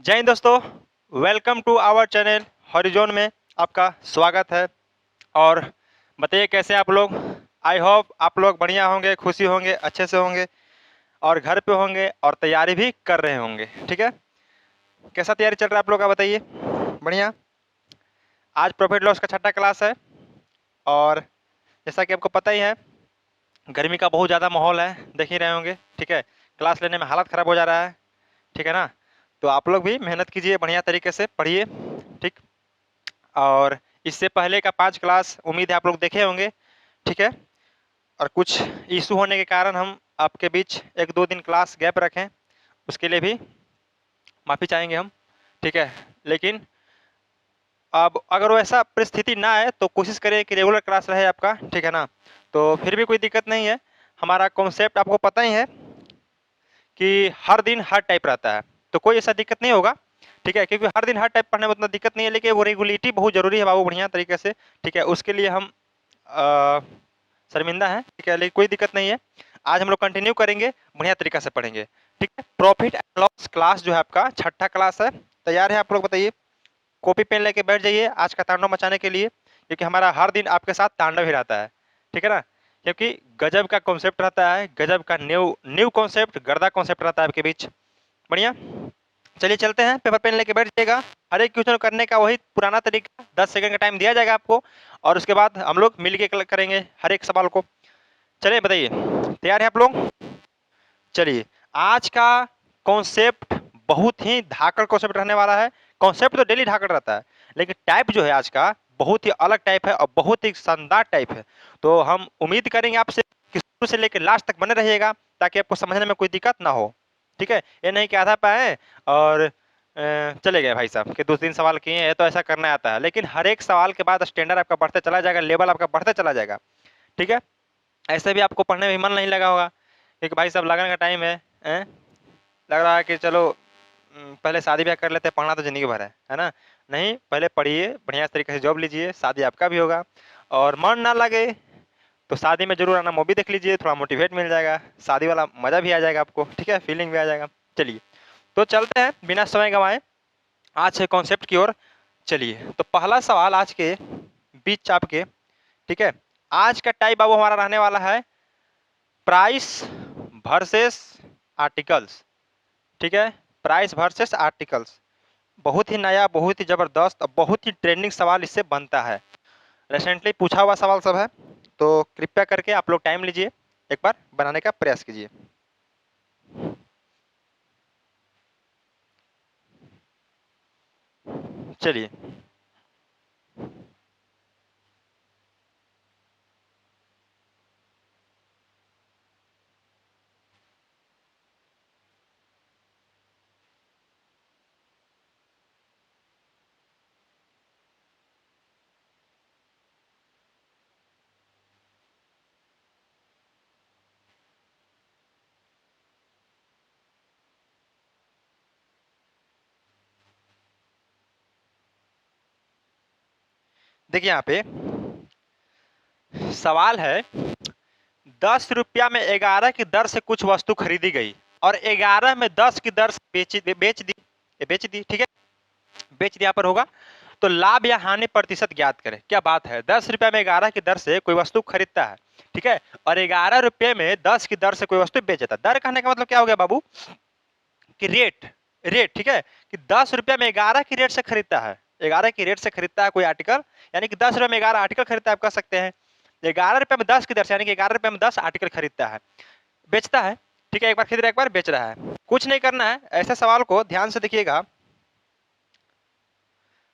जय हिंद दोस्तों, welcome to our channel Horizon में आपका स्वागत है। और बताइए कैसे हैं आप लोग। आई होप आप लोग बढ़िया होंगे, खुशी होंगे, अच्छे से होंगे और घर पे होंगे और तैयारी भी कर रहे होंगे। ठीक है, कैसा तैयारी चल रहा है आप लोग का बताइए। बढ़िया। आज प्रॉफिट लॉस का छठा क्लास है और जैसा कि आपको पता ही है, गर्मी का बहुत ज़्यादा माहौल है, देख ही रहे होंगे। ठीक है, क्लास लेने में हालत ख़राब हो जा रहा है। ठीक है ना, तो आप लोग भी मेहनत कीजिए, बढ़िया तरीके से पढ़िए। ठीक। और इससे पहले का 5 क्लास उम्मीद है आप लोग देखे होंगे। ठीक है, और कुछ इशू होने के कारण हम आपके बीच 1-2 दिन क्लास गैप रखें, उसके लिए भी माफ़ी चाहेंगे हम। ठीक है, लेकिन अब अगर वैसा परिस्थिति ना आए तो कोशिश करिए कि रेगुलर क्लास रहे आपका। ठीक है ना, तो फिर भी कोई दिक्कत नहीं है। हमारा कॉन्सेप्ट आपको पता ही है कि हर दिन हर टाइप रहता है, तो कोई ऐसा दिक्कत नहीं होगा। ठीक है, क्योंकि हर दिन हर टाइप पढ़ने में उतना दिक्कत नहीं है, लेकिन वो रेगुलरिटी बहुत ज़रूरी है बाबू, बढ़िया तरीके से। ठीक है, उसके लिए हम शर्मिंदा हैं। ठीक है, लेकिन कोई दिक्कत नहीं है। आज हम लोग कंटिन्यू करेंगे, बढ़िया तरीके से पढ़ेंगे। ठीक है, प्रॉफिट एंड लॉस क्लास जो है आपका छठा क्लास है। तैयार है आप लोग बताइए। कॉपी पेन लेके बैठ जाइए आज का तांडव मचाने के लिए, क्योंकि हमारा हर दिन आपके साथ तांडव ही रहता है। ठीक है ना, क्योंकि गजब का कॉन्सेप्ट रहता है, गजब का न्यू न्यू कॉन्सेप्ट, गर्दा कॉन्सेप्ट रहता है आपके बीच। बढ़िया। चलिए चलते हैं, पेपर पेन लेके बैठ जाइएगा। हर एक क्वेश्चन करने का वही पुराना तरीका, 10 सेकंड का टाइम दिया जाएगा आपको और उसके बाद हम लोग मिल के करेंगे हर एक सवाल को। चलिए बताइए, तैयार है आप लोग। चलिए, आज का कॉन्सेप्ट बहुत ही धाकड़ कॉन्सेप्ट रहने वाला है। कॉन्सेप्ट तो डेली धाकड़ रहता है, लेकिन टाइप जो है आज का बहुत ही अलग टाइप है और बहुत ही शानदार टाइप है। तो हम उम्मीद करेंगे आपसे कि शुरू से लेकर लास्ट तक बने रहिएगा, ताकि आपको समझने में कोई दिक्कत ना हो। ठीक है, ये नहीं कि आधा पाए और चले गए भाई साहब कि 2-3 सवाल किए हैं, तो ऐसा करना आता है। लेकिन हर एक सवाल के बाद स्टैंडर्ड आपका बढ़ते चला जाएगा, लेवल आपका बढ़ते चला जाएगा। ठीक है, ऐसे भी आपको पढ़ने में मन नहीं लगा होगा, क्योंकि भाई साहब लगन का टाइम है? लग रहा है कि चलो पहले शादी ब्याह कर लेते हैं, पढ़ना तो जिंदगी भर है ना। नहीं, पहले पढ़िए, बढ़िया तरीके से जॉब लीजिए, शादी आपका भी होगा। और मन ना लगे तो शादी में जरूर आना, मूवी देख लीजिए, थोड़ा मोटिवेट मिल जाएगा, शादी वाला मजा भी आ जाएगा आपको। ठीक है, फीलिंग भी आ जाएगा। चलिए, तो चलते हैं बिना समय गंवाए आज के कॉन्सेप्ट की ओर। चलिए, तो पहला सवाल आज के बीच आपके। ठीक है, आज का टाइप बाबू हमारा रहने वाला है प्राइस वर्सेस आर्टिकल्स। ठीक है, प्राइस वर्सेस आर्टिकल्स। बहुत ही नया, बहुत ही जबरदस्त और बहुत ही ट्रेंडिंग सवाल इससे बनता है। रिसेंटली पूछा हुआ सवाल सब है, तो कृपया करके आप लोग टाइम लीजिए, एक बार बनाने का प्रयास कीजिए। चलिए, देखिए यहाँ पे सवाल है, 10 रुपया में 11 की दर से कुछ वस्तु खरीदी गई और 11 में 10 की दर से बेच दी। ठीक है, बेच दिया पर होगा, तो लाभ या हानि प्रतिशत ज्ञात करें। क्या बात है, 10 रुपया में 11 की दर से कोई वस्तु खरीदता है। ठीक है, और 11 रुपये में 10 की दर से कोई वस्तु बेचता है। दर कहने का मतलब क्या हो गया बाबू, कि रेट। रेट, ठीक है, कि 10 रुपया में 11 की रेट से खरीदता है, 11 की रेट से खरीदता है कोई आर्टिकल, यानी कि 10 रुपये में 11 आर्टिकल खरीदता है, आप कह सकते हैं। 11 रुपये में 10 की दर से, यानी कि 11 रुपये में 10 आर्टिकल खरीदता है, बेचता है। ठीक है, एक बार खरीद रहा है, एक बार बेच रहा है। कुछ नहीं करना है, ऐसे सवाल को ध्यान से देखिएगा।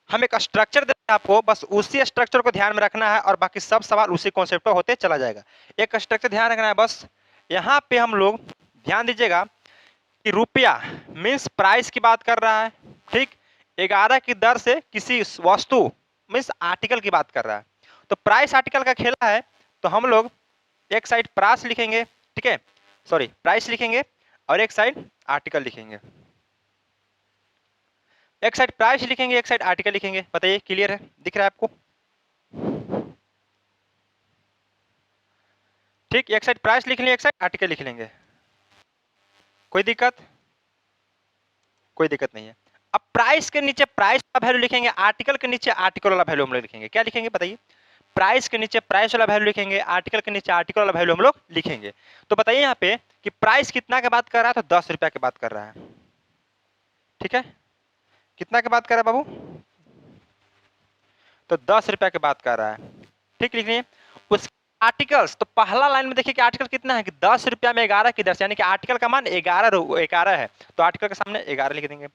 हम एक स्ट्रक्चर देते हैं आपको, बस उसी स्ट्रक्चर को ध्यान में रखना है और बाकी सब सवाल उसी कॉन्सेप्ट पर होते चला जाएगा। एक स्ट्रक्चर ध्यान रखना है बस। यहाँ पे हम लोग ध्यान दीजिएगा कि रुपया मीन्स प्राइस की बात कर रहा है। ठीक, 11 की दर से किसी वस्तु मीन्स आर्टिकल की बात कर रहा है, तो प्राइस आर्टिकल का खेला है। तो हम लोग एक साइड प्राइस लिखेंगे, ठीक है, सॉरी प्राइस लिखेंगे, और एक साइड आर्टिकल लिखेंगे। एक साइड प्राइस लिखेंगे, एक साइड आर्टिकल लिखेंगे। बताइए, क्लियर है, दिख रहा है आपको। ठीक, एक साइड प्राइस लिख लेंगे, एक साइड आर्टिकल लिख लेंगे। कोई दिक्कत? कोई दिक्कत नहीं है। अब प्राइस के नीचे प्राइस वाला वैल्यू लिखेंगे, आर्टिकल के नीचे आर्टिकल वाला वैल्यू हम लोग लिखेंगे। क्या लिखेंगे बताइए? प्राइस के नीचे प्राइस वाला वैल्यू लिखेंगे, आर्टिकल के नीचे आर्टिकल वाला वैल्यू हम लोग लिखेंगे। तो बताइए यहाँ पे कि प्राइस कितना के बात कर रहा है, तो 10 रुपया की बात कर रहा है। ठीक है, कितना की बात कर रहा है बाबू? तो 10 रुपया की बात कर रहा है। ठीक, लिख लिए। उस आर्टिकल्स, तो पहला लाइन में देखिए कि आर्टिकल कितना है कि 10 रुपया में 11 की दर से, यानी कि आर्टिकल का मान 11 है, तो आर्टिकल के सामने 11 लिख देंगे।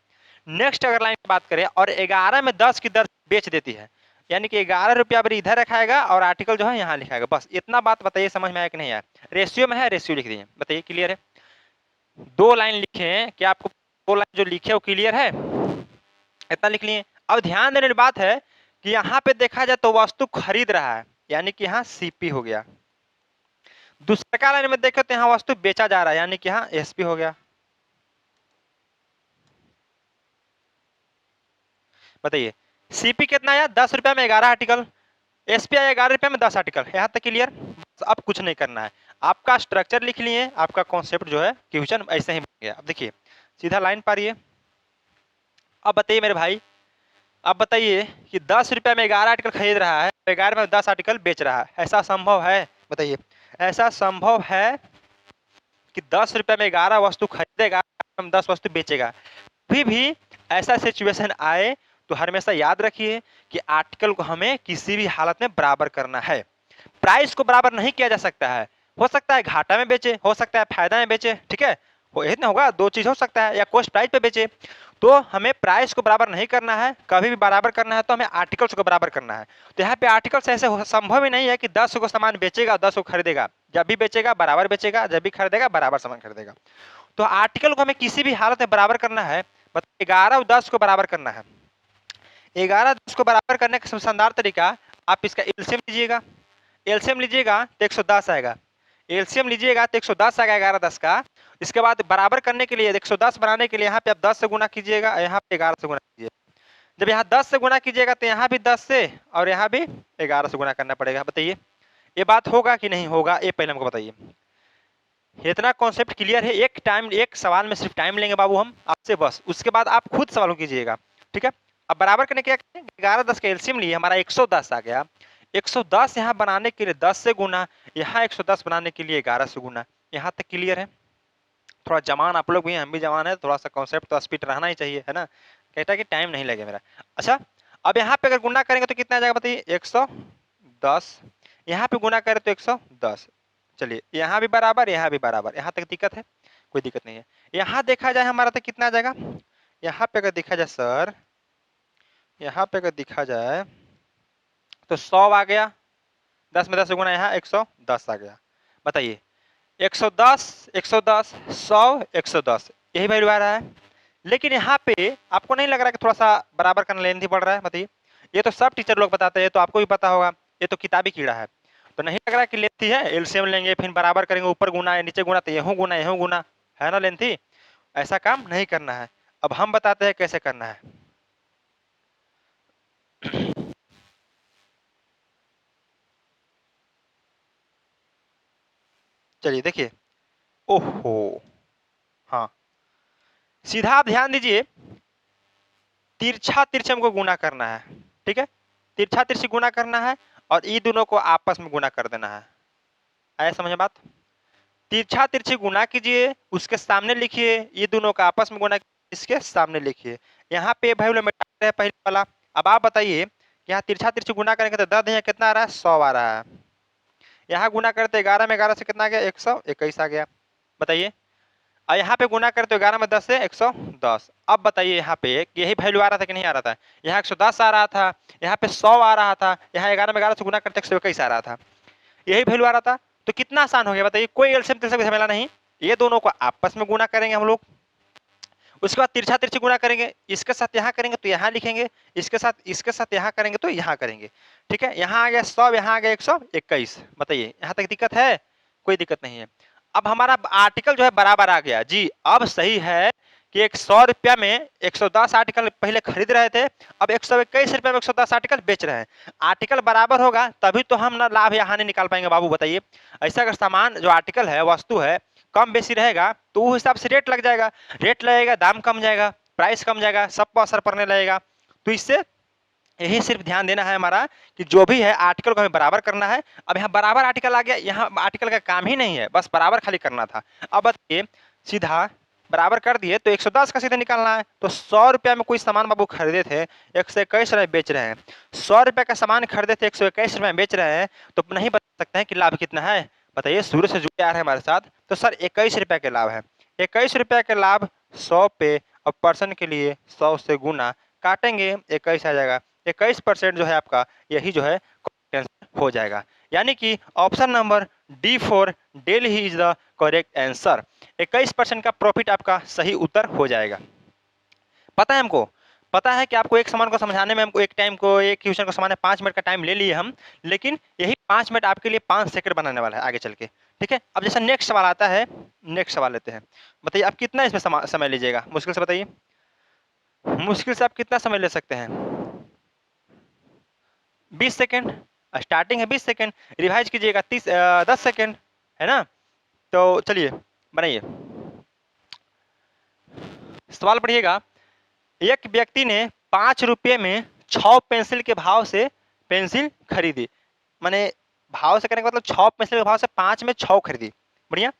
नेक्स्ट अगर लाइन की बात करें और 11 में 10 की दर बेच देती है, यानी कि 11 रुपया पर इधर रखाएगा और आर्टिकल जो है यहाँ लिखाएगा। बस इतना बात बताइए, समझ में आया कि नहीं आया? रेशियो में है, रेशियो लिख दीजिए। बताइए क्लियर है? 2 लाइन लिखे हैं, क्या आपको 2 लाइन जो लिखे वो क्लियर है? इतना लिख लिए। अब ध्यान देने वाली बात है कि यहाँ पे देखा जाए तो वस्तु खरीद रहा है, यानी कि यहाँ सीपी हो गया। दूसरा लाइन में देखो तो यहाँ वस्तु बेचा जा रहा है, यानी कि यहाँ एसपी हो गया। बताइए सीपी कितना आया? 10 रुपया में 11 आर्टिकल, एसपी आया 11 रुपया में 10 आर्टिकल। यहाँ तक क्लियर? अब कुछ नहीं करना है, आपका स्ट्रक्चर लिख लिए, आपका कॉन्सेप्ट जो है क्वेश्चन ऐसे ही बन गया। अब देखिए सीधा लाइन पारिए। अब बताइए मेरे भाई, अब बताइए कि 10 रुपया में 11 आर्टिकल खरीद रहा है, 11 में 10 आर्टिकल बेच रहा है, ऐसा संभव है? बताइए, ऐसा संभव है कि 10 रुपया में 11 वस्तु खरीदेगा, 10 वस्तु बेचेगा? भी ऐसा सिचुएशन आए तो हमेशा याद रखिए कि आर्टिकल को हमें किसी भी हालत में बराबर करना है। प्राइस को बराबर नहीं किया जा सकता है, हो सकता है घाटा में बेचे, हो सकता है फायदा में बेचे, ठीक है, इतना होगा, 2 चीज हो सकता है, या कॉस्ट प्राइस पे बेचे। तो हमें प्राइस को बराबर नहीं करना है, कभी भी बराबर करना है तो हमें आर्टिकल्स को बराबर करना है। तो यहाँ पे आर्टिकल्स ऐसे संभव ही नहीं है कि 10 को सामान बेचेगा 10 को खरीदेगा, जब भी बेचेगा बराबर बेचेगा, जब भी खरीदेगा बराबर सामान खरीदेगा। तो आर्टिकल को हमें किसी भी हालत में बराबर करना है, मतलब 11 और 10 को बराबर करना है। 11 10 को बराबर करने का सबसे शानदार तरीका, आप इसका एलसीएम लीजिएगा, एलसीएम लीजिएगा तो 110 आएगा, एलसीएम लीजिएगा तो 110 आएगा 11 10 का। इसके बाद बराबर करने के लिए 110 बनाने के लिए यहाँ पे आप 10 से गुना कीजिएगा, यहाँ पे 11 से गुना कीजिएगा। जब यहाँ 10 से गुना कीजिएगा तो यहाँ भी 10 से और यहाँ भी 11 से गुना करना पड़ेगा। बताइए ये बात होगा कि नहीं होगा, ये पहले हमको बताइए। इतना कॉन्सेप्ट क्लियर है? एक सवाल में सिर्फ टाइम लेंगे बाबू हम आपसे, बस उसके बाद आप खुद सवालों कीजिएगा। ठीक है, अब बराबर करने क्या करेंगे? 11 10 का एलसीएम लिए, हमारा 110 आ गया। 110 यहाँ बनाने के लिए 10 से गुना, यहाँ 110 बनाने के लिए 11 से गुना। यहाँ तक क्लियर है? थोड़ा जवान आप लोग भी हैं, हम भी जवान है, थोड़ा सा कॉन्सेप्ट तो स्पीड रहना ही चाहिए, है ना? कहता है कि टाइम नहीं लगे मेरा। अच्छा, अब यहाँ पे अगर गुना करेंगे तो कितना आ जाएगा बताइए? 110। यहाँ पे गुना करें तो 110। चलिए यहाँ भी बराबर, यहाँ भी बराबर, यहाँ तक दिक्कत है? कोई दिक्कत नहीं है। यहाँ देखा जाए हमारा तो कितना आ जाएगा? यहाँ पे अगर देखा जाए सर, यहाँ पे अगर देखा जाए तो 100 आ गया, 10 में 10 गुना, यहाँ 110 आ गया। बताइए 110 110 100 110 यही वैल्यू आ रहा है। लेकिन यहाँ पे आपको नहीं लग रहा कि थोड़ा सा बराबर करना लेंथी पड़ रहा है? बताइए, ये तो सब टीचर लोग बताते हैं, तो आपको भी पता होगा, ये तो किताबी कीड़ा है। तो नहीं लग रहा कि लेंथी है? एलसीएम लेंगे फिर बराबर करेंगे, ऊपर गुना है नीचे गुना, तो यहूँ गुना, है ना लेंथी? ऐसा काम नहीं करना है। अब हम बताते हैं कैसे करना है। चलिए देखिए, ओहो, हाँ सीधा आप ध्यान दीजिए, तिरछा तिरछे हमको गुना करना है। ठीक है, तिरछा तिरछी गुना करना है और ये दोनों को आपस में गुना कर देना है। आया समझ में बात? तिरछा तिरछी गुना कीजिए, उसके सामने लिखिए, ये दोनों का आपस में गुना इसके सामने लिखिए। यहाँ पे वैल्यू मिटा रहे पहले वाला। अब आप बताइए कि यहाँ तिरछा तिरछी गुना करेंगे तो 10 यहाँ कितना आ रहा है? 100 आ रहा है। यहाँ गुना करते 11 में 11 से कितना आ गया? 121 आ गया। बताइए, और यहाँ पे गुना करते 11 में 10 से 110। अब बताइए यहाँ पे यही वैल्यू आ रहा था कि नहीं आ रहा था? यहाँ 110 आ रहा था, यहाँ पे 100 आ रहा था, यहाँ 11 में 11 से गुना करते 121 आ रहा था, यही वैल्यू आ रहा था। तो कितना आसान हो गया बताइए, कोई एलसीएम तिरछा झमेला नहीं, ये दोनों को आपस में गुना करेंगे हम लोग। उसके बाद तिरछा तिरछी गुना करेंगे, इसके साथ यहाँ करेंगे तो यहाँ लिखेंगे, इसके साथ यहाँ करेंगे तो यहाँ करेंगे। ठीक है, यहाँ आ गया 100, यहाँ आ गया 121। बताइए यहाँ तक दिक्कत है? कोई दिक्कत नहीं है। अब हमारा आर्टिकल जो है बराबर आ गया जी। अब सही है कि 100 रुपया में 110 आर्टिकल पहले खरीद रहे थे, अब 121 रुपया में 110 आर्टिकल बेच रहे हैं। आर्टिकल बराबर होगा तभी तो हम ना लाभ या हानि निकाल पाएंगे बाबू। बताइए, ऐसा अगर सामान जो आर्टिकल है, वस्तु है, कम बेसी रहेगा तो उस हिसाब से रेट लग जाएगा, रेट लगेगा दाम कम जाएगा, प्राइस कम जाएगा, सबको असर पड़ने लगेगा। तो इससे यही सिर्फ ध्यान देना है हमारा कि जो भी है आर्टिकल को हमें बराबर करना है। अब यहाँ बराबर आर्टिकल आ गया, यहाँ आर्टिकल का काम ही नहीं है, बस बराबर खाली करना था। अब बताइए, सीधा बराबर कर दिए तो 110 का सीधा निकालना है। तो 100 रुपया में कोई सामान बाबू खरीदे थे, 121 रुपये बेच रहे हैं। 100 रुपये का सामान खरीदे थे, 121 रुपये में बेच रहे हैं, तो नहीं बता सकते हैं कि लाभ कितना है। बताइए, शुरू से जुड़े आ रहे हैं हमारे साथ, तो सर 21 रुपये के लाभ है। 21 रुपये के लाभ 100 पे, और पर्सन के लिए 100 से गुना काटेंगे, 21 आ जाएगा। 21% जो है आपका, यही जो है हो जाएगा। यानी कि option number D4 daily he is the correct answer. 21% का प्रॉफिट आपका सही उत्तर हो जाएगा। पता है हमको, पता है कि आपको एक सवाल को समझाने में हमको एक क्वेश्चन को समझाने 5 मिनट का टाइम ले लिए हम, लेकिन यही 5 मिनट आपके लिए 5 सेकंड बनाने वाला है आगे चल के। ठीक है, अब जैसा नेक्स्ट सवाल आता है, नेक्स्ट सवाल लेते हैं। बताइए आप कितना इसमें समय लीजिएगा, मुश्किल से बताइए, मुश्किल से आप कितना समय ले सकते हैं? 20 सेकेंड, स्टार्टिंग है 20 सेकेंड, रिवाइज कीजिएगा 10 सेकेंड, है ना। तो चलिए बनाइए, सवाल पढ़िएगा। एक व्यक्ति ने 5 रुपये में 6 पेंसिल के भाव से पेंसिल खरीदी। माने भाव से करने का मतलब 6 पेंसिल के भाव से 5 में 6 खरीदी। बढ़िया।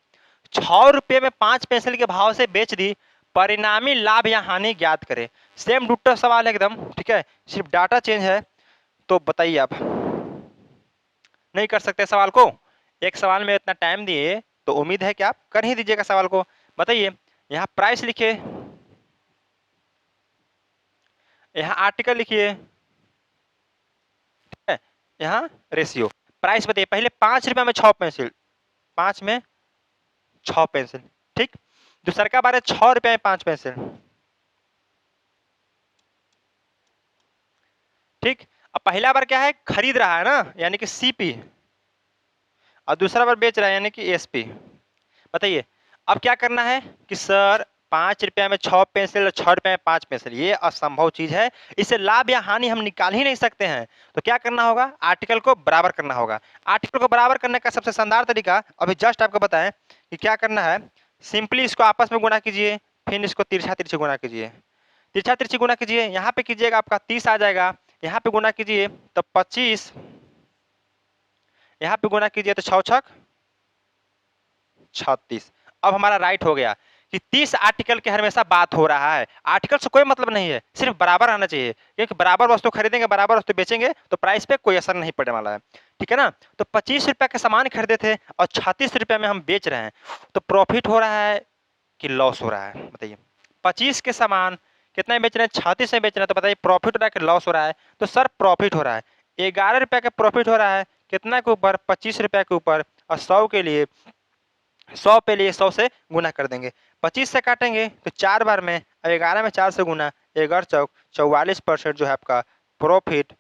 6 रुपये में 5 पेंसिल के भाव से बेच दी, परिणामी लाभ या हानि ज्ञात करें। सेम डुट्टा सवाल है एकदम, ठीक है, सिर्फ डाटा चेंज है। तो बताइए, आप नहीं कर सकते सवाल को? एक सवाल में इतना टाइम दिए तो उम्मीद है कि आप कर ही दीजिएगा सवाल को। बताइए, यहाँ प्राइस लिखिए, यहाँ आर्टिकल लिखिए, ठीक है, यहाँ रेशियो। प्राइस बताइए, पहले 5 रुपये में 6 पेंसिल, 5 में 6 पेंसिल, ठीक। दूसरा का बार है 6 रुपये में 5 पेंसिल, ठीक। अब पहला बार क्या है, खरीद रहा है ना, यानी कि सीपी, और दूसरा बार बेच रहा है यानी कि एसपी। बताइए, अब क्या करना है कि सर 5 रुपया में 6 पेंसिल और 6 रुपये में 5 पेंसिल, ये असंभव चीज है, इसे लाभ या हानि हम निकाल ही नहीं सकते हैं। तो क्या करना होगा, आर्टिकल को बराबर करना होगा। आर्टिकल को बराबर करने का सबसे शानदार तरीका अभी जस्ट आपको बताएं कि क्या करना है। सिंपली इसको आपस में गुणा कीजिए, फिर इसको तिरछा तिरछी गुणा कीजिए, तिरछा तिरछी गुणा कीजिए। यहाँ पे कीजिएगा आपका 30 आ जाएगा, यहाँ पे गुणा कीजिए तो 25, यहाँ पे गुणा कीजिए तो 6 छक 36। अब हमारा राइट हो गया कि 30 आर्टिकल के हमेशा बात हो रहा है, आर्टिकल से कोई मतलब नहीं है, सिर्फ बराबर आना चाहिए, क्योंकि बराबर वस्तु खरीदेंगे बराबर वस्तु बेचेंगे तो प्राइस पे कोई असर नहीं पड़ने वाला है। ठीक है ना। तो 25 रुपये का सामान खरीदे थे और 36 रुपये में हम बेच रहे हैं, तो प्रॉफिट हो रहा है कि लॉस हो रहा है? बताइए, 25 के सामान कितना में बेच रहे हैं, 36 में बेच रहे हैं, तो बताइए प्रॉफिट हो रहा है कि लॉस हो रहा है? तो सर प्रॉफिट हो रहा है। 11 रुपये का प्रॉफिट हो रहा है, कितना के ऊपर, 25 रुपये के ऊपर, और 100 के लिए, 100 पे लिए 100 से गुना कर देंगे, 25 से काटेंगे तो 4 बार में, और 11 में 4 से गुना, 11 चौक 44% जो है आपका प्रॉफिट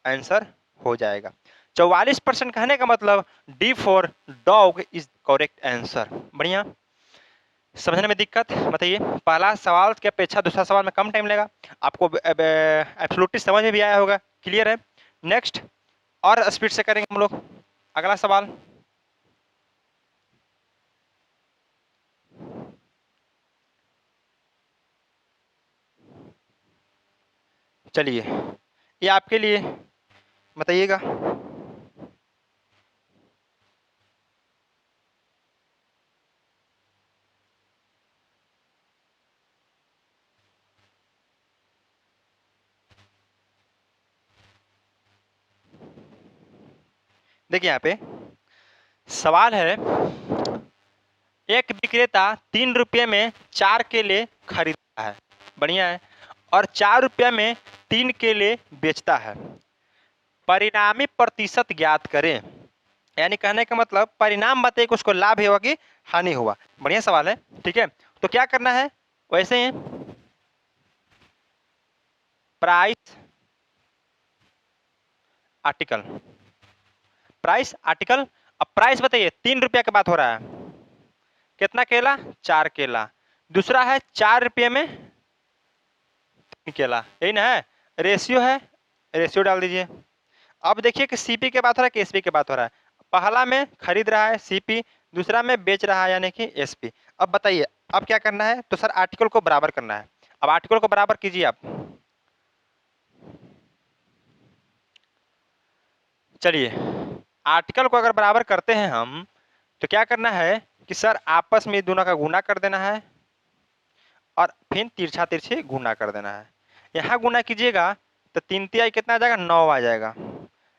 आंसर हो जाएगा। 44% कहने का मतलब D4 dog is correct answer. बढ़िया, समझने में दिक्कत? बताइए, पहला सवाल की अपेक्षा दूसरा सवाल में कम टाइम लेगा, आपको एब्सोल्युटली समझ में भी आया होगा, क्लियर है। नेक्स्ट और स्पीड से करेंगे हम लोग अगला सवाल। चलिए, ये आपके लिए, बताइएगा। देखिए यहाँ पे सवाल है, एक विक्रेता 3 रुपये में 4 केले खरीदता है, बढ़िया है, और 4 रुपये में 3 केले बेचता है, परिणामी प्रतिशत ज्ञात करें। यानी कहने का मतलब परिणाम बताइए कि उसको लाभ हुआ कि हानि हुआ। बढ़िया सवाल है, ठीक है। तो क्या करना है, वैसे ही प्राइस आर्टिकल, प्राइस आर्टिकल। अब प्राइस बताइए, 3 रुपया की बात हो रहा है, कितना केला, 4 केला, दूसरा है 4 रुपये में 3 केला, यही ना है, रेशियो है, रेशियो डाल दीजिए। अब देखिए कि सीपी की बात हो रहा है कि एसपी की बात हो रहा है। पहला में खरीद रहा है सीपी, दूसरा में बेच रहा है यानी कि एसपी। अब बताइए अब क्या करना है, तो सर आर्टिकल को बराबर करना है। अब आर्टिकल को बराबर कीजिए आप। चलिए आर्टिकल को अगर बराबर करते हैं हम तो क्या करना है कि सर आपस में दोनों का गुना कर देना है और फिर तिरछा तिरछे गुना कर देना है। यहाँ गुना कीजिएगा तो 3 तिहाई कितना आ जाएगा, 9 आ जाएगा।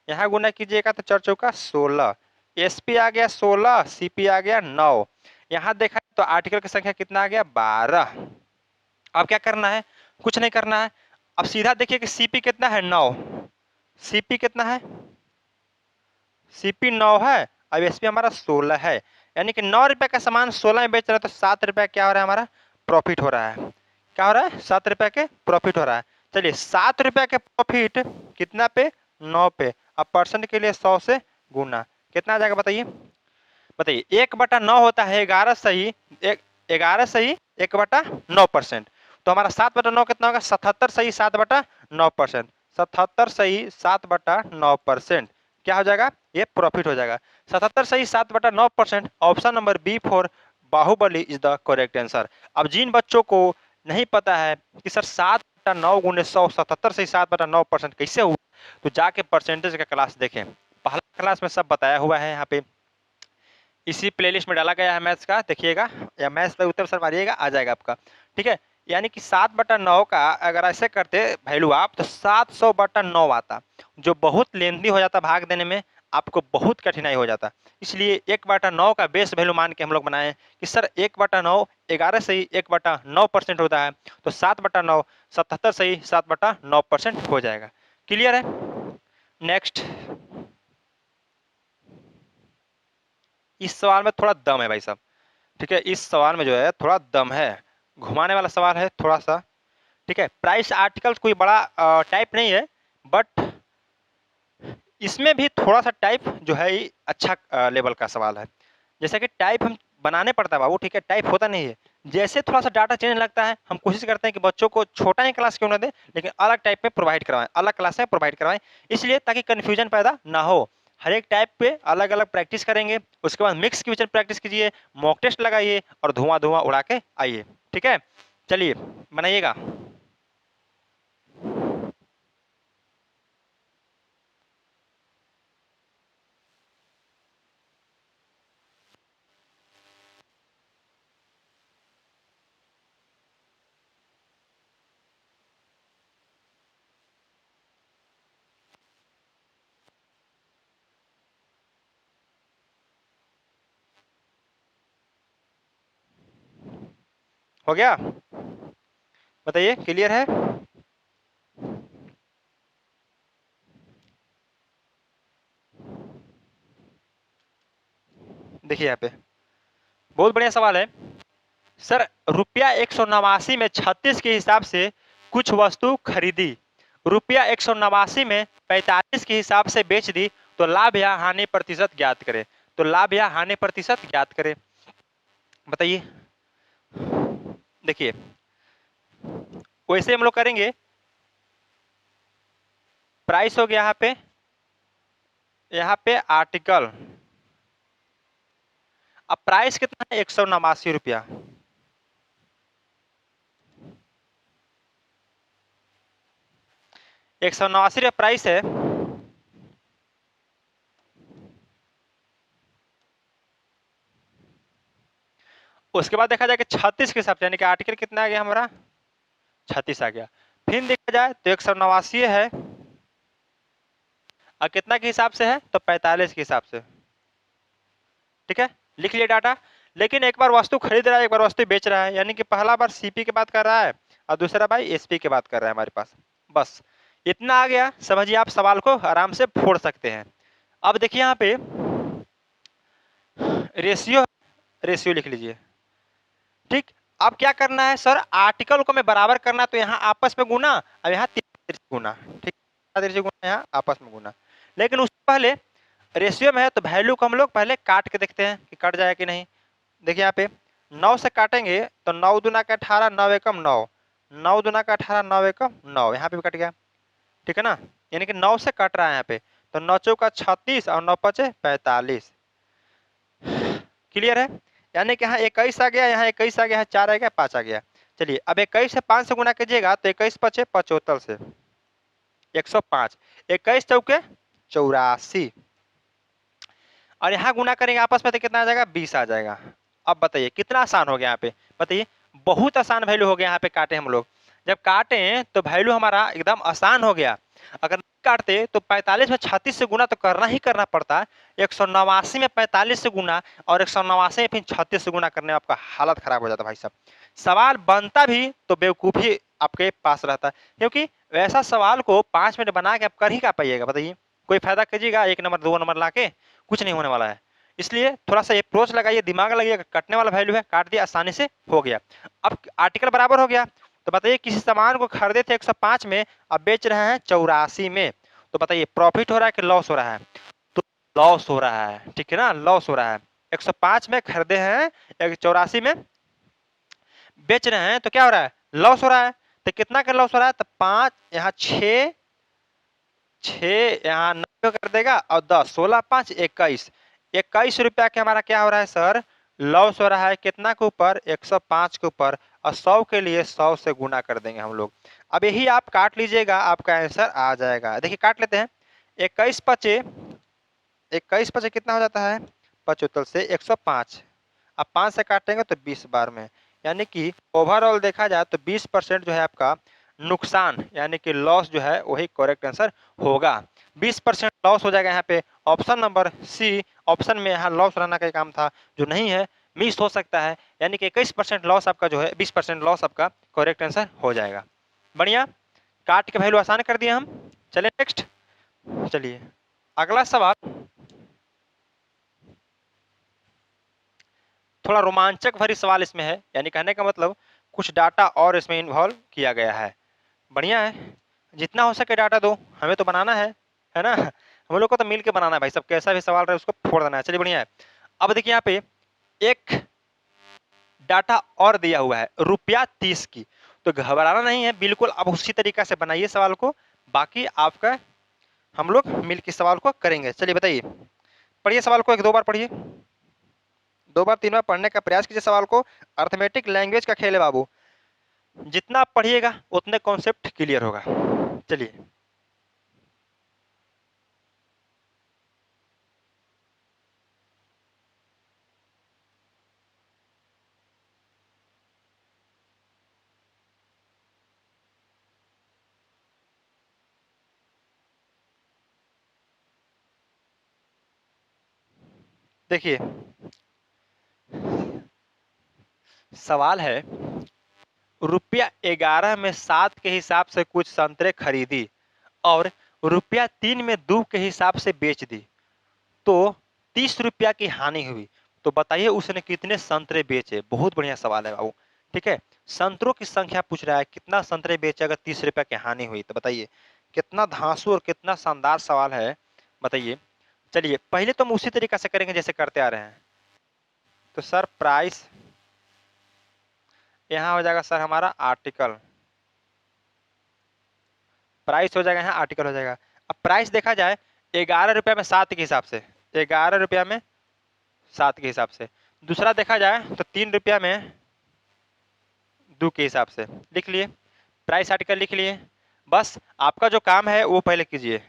यहाँ गुना कीजिएगा तो 4 चौका 16, एसपी आ गया 16, सीपी आ गया 9। यहाँ देखा तो आर्टिकल की संख्या कितना आ गया, 12। अब क्या करना है, कुछ नहीं करना है। अब सीधा देखिए कि सीपी कितना है, 9। सीपी कितना है, सीपी 9 है। अब एसपी हमारा 16 है, यानी कि 9 रुपए का सामान 16 में बेच रहा है तो 7 रुपया क्या हो रहा है, हमारा प्रॉफिट हो रहा है। क्या हो रहा है, 7 रुपए के प्रॉफिट हो रहा है। चलिए 7 रुपए के प्रॉफिट कितना पे, 9 पे। अब परसेंट के लिए 100 से गुना कितना आ जाएगा बताइए। बताइए 1/9 होता है 11 सही, 11 सही 1/9%। तो हमारा 7/9 कितना होगा, 77 सही 7/9%। 77 सही 7/9% क्या हो जाएगा, ये प्रॉफिट हो जाएगा। 77 सही 7/9%। Option number B for Baahubali is the correct answer. अब जिन बच्चों को नहीं पता है कि सर 7/9 गुने 100 77 सही 7/9% कैसे हुआ, तो जाके परसेंटेज का क्लास देखें। पहला क्लास में सब बताया हुआ है, यहाँ पे इसी प्लेलिस्ट में डाला गया है मैथ्स का, देखिएगा या मैथ्स पे उत्तर सर मारिएगा आ जाएगा आपका। ठीक है, यानी कि 7/9 का अगर ऐसे करते वैल्यू आप तो 700/9 आता, जो बहुत लेंथी हो जाता, भाग देने में आपको बहुत कठिनाई हो जाता। इसलिए 1/9 का बेस वैल्यू मान के हम लोग बनाए कि सर 1/9 11 सही 1/9% होता है, तो 7/9 77 सही 7/9% हो जाएगा। क्लियर है। नेक्स्ट, इस सवाल में थोड़ा दम है भाई साहब। ठीक है, इस सवाल में जो है थोड़ा दम है, घुमाने वाला सवाल है थोड़ा सा। ठीक है, प्राइस आर्टिकल कोई बड़ा टाइप नहीं है, बट इसमें भी थोड़ा सा टाइप जो है अच्छा लेवल का सवाल है। जैसे कि टाइप हम बनाने पड़ता है बाबू, ठीक है, टाइप होता नहीं है। जैसे थोड़ा सा डाटा चेंज लगता है, हम कोशिश करते हैं कि बच्चों को छोटा ही क्लास क्यों ना दें, लेकिन अलग टाइप में प्रोवाइड करवाएं, अलग क्लास में प्रोवाइड करवाएं, इसलिए ताकि कन्फ्यूजन पैदा ना हो। हर एक टाइप पे अलग अलग प्रैक्टिस करेंगे, उसके बाद मिक्स क्वेश्चन प्रैक्टिस कीजिए, मॉक टेस्ट लगाइए और धुआं धुआं उड़ा के आइए। ठीक है, चलिए बनाइएगा। हो गया, बताइए क्लियर है। देखिए यहाँ पे बहुत बढ़िया सवाल है। सर रुपया 189 में 36 के हिसाब से कुछ वस्तु खरीदी, रुपया 189 में 45 के हिसाब से बेच दी, तो लाभ या हानि प्रतिशत ज्ञात करें। तो लाभ या हानि प्रतिशत ज्ञात करें, बताइए। देखिए वैसे हम लोग करेंगे, प्राइस हो गया यहाँ पे आर्टिकल। अब प्राइस कितना है, 189 रुपया। एक सौ नवासी रुपया प्राइस है। उसके बाद देखा जाए कि 36 के हिसाब से, यानी कि आर्टिकल कितना आ गया हमारा, 36 आ गया। फिर देखा जाए तो 189 है और कितना के हिसाब से है, तो 45 के हिसाब से। ठीक है, लिख लिया डाटा। लेकिन एक बार वस्तु खरीद रहा है, एक बार वस्तु बेच रहा है, यानी कि पहला बार सीपी की बात कर रहा है और दूसरा भाई एसपी की बात कर रहा है हमारे पास। बस इतना आ गया, समझिए आप सवाल को आराम से फोड़ सकते हैं। अब देखिए यहाँ पे रेशियो, रेशियो लिख लीजिए। ठीक, अब क्या करना है सर, आर्टिकल को में बराबर करना, तो यहाँ आपस में गुना, अब यहाँ तिरछे गुना। ठीक, तिरछे गुना यहाँ आपस में गुना। लेकिन उससे पहले रेशियो में है तो वैल्यू को हम लोग पहले काट के देखते हैं कि कट जाए कि नहीं। देखिए यहाँ पे 9 से काटेंगे तो 9 दूना का 18, 9 एकम 9, 9 दूना का 18, 9 एकम 9, यहाँ पे भी कट गया। ठीक है ना, यानी कि 9 से कट रहा है यहाँ पे, तो 9 चौका 36 और 9 पचे 45। क्लियर है, यानी कि यहाँ 21 आ गया, यहाँ 21 आ गया, 4 आ गया, 5 आ गया। चलिए अब 21 से 5 से गुना कीजिएगा तो 21 पचे 75 से 105, 21 चौके 84 और यहाँ गुना करेंगे आपस में तो कितना आ जाएगा 20 आ जाएगा। अब बताइए कितना आसान हो गया यहाँ पे, बताइए बहुत आसान वैल्यू हो गया यहाँ पे काटे हम लोग। जब काटे तो वैल्यू हमारा एकदम आसान हो गया। अगर नहीं काटते तो 45 में 36 से गुना तो करना ही करना पड़ता, 189 में 45 से गुना और 189 में फिर 36 से गुना करने में आपका हालत खराब हो जाता भाई साहब। सवाल बनता भी तो बेवकूफ़ी आपके पास रहता, क्योंकि वैसा सवाल को 5 मिनट बना के आप कर ही क्या पाइएगा बताइए। कोई फायदा कीजिएगा 1 नंबर 2 नंबर ला के, कुछ नहीं होने वाला है। इसलिए थोड़ा सा अप्रोच लगाइए, दिमाग लगाइए, कटने वाला वैल्यू है काट दिया, आसानी से हो गया। अब आर्टिकल बराबर हो गया तो बताइए किसी सामान को खरीदे थे 105 में, अब बेच रहे हैं 84 में, तो बताइए प्रॉफिट हो रहा है कि लॉस हो रहा है? तो लॉस हो रहा है, ठीक है ना, लॉस हो रहा है। 105 में खरीदे हैं, 84 में बेच रहे हैं, तो क्या हो रहा है? लॉस हो रहा है। तो कितना का लॉस हो रहा है? तो 5 यहाँ 6 यहाँ 90 कर देगा और 10 16 5 21, 21 रुपया के हमारा क्या हो रहा है सर? लॉस हो रहा है। कितना के ऊपर? 105 के ऊपर, और 100 के लिए 100 से गुना कर देंगे हम लोग। अब यही आप काट लीजिएगा, आपका आंसर आ जाएगा। देखिए काट लेते हैं, 21 पचे 21 पचे कितना हो जाता है? 75 से 105, अब 5 से काटेंगे तो 20 बार में, यानी कि ओवरऑल देखा जाए तो 20% जो है आपका नुकसान यानी कि लॉस जो है वही करेक्ट आंसर होगा। 20% लॉस हो जाएगा यहाँ पे। ऑप्शन नंबर सी, ऑप्शन में यहाँ लॉस रहना का काम था जो नहीं है, मिस हो सकता है, यानी कि 21% लॉस आपका जो है 20% लॉस आपका करेक्ट आंसर हो जाएगा। बढ़िया, काट के वैल्यू आसान कर दिए हम। चलिए नेक्स्ट, चलिए अगला सवाल थोड़ा रोमांचक भरी सवाल इसमें है, यानी कहने का मतलब कुछ डाटा और इसमें इन्वॉल्व किया गया है। बढ़िया है, जितना हो सके डाटा दो, हमें तो बनाना है ना, हम लोग को तो मिल के बनाना है भाई, सब कैसा भी सवाल रहे उसको फोड़ देना है। चलिए बढ़िया है। अब देखिए यहाँ पे एक डाटा और दिया हुआ है ₹30 की, तो घबराना नहीं है बिल्कुल, अब उसी तरीका से बनाइए सवाल को, बाकी आपका हम लोग मिल के सवाल को करेंगे। चलिए बताइए, पढ़िए सवाल को, 1-2 बार पढ़िए, 2 बार 3 बार पढ़ने का प्रयास कीजिए सवाल को। अर्थमेटिक लैंग्वेज का खेल है बाबू, जितना आप पढ़िएगा उतने कॉन्सेप्ट क्लियर होगा। चलिए देखिए सवाल है, ₹11 में 7 के हिसाब से कुछ संतरे खरीदी और ₹3 में 2 के हिसाब से बेच दी, तो ₹30 की हानि हुई, तो बताइए उसने कितने संतरे बेचे? बहुत बढ़िया सवाल है बाबू, ठीक है। संतरों की संख्या पूछ रहा है, कितना संतरे बेचे अगर ₹30 की हानि हुई, तो बताइए कितना धांसू और कितना शानदार सवाल है, बताइए। चलिए पहले तो हम उसी तरीका से करेंगे जैसे करते आ रहे हैं। तो सर प्राइस यहाँ हो जाएगा सर हमारा आर्टिकल, प्राइस हो जाएगा यहाँ आर्टिकल हो जाएगा। अब प्राइस देखा जाए 11 रुपया में 7 के हिसाब से, 11 रुपया में 7 के हिसाब से। दूसरा देखा जाए तो 3 रुपया में 2 के हिसाब से, लिख लिए प्राइस आर्टिकल लिख लिए। बस आपका जो काम है वो पहले कीजिए,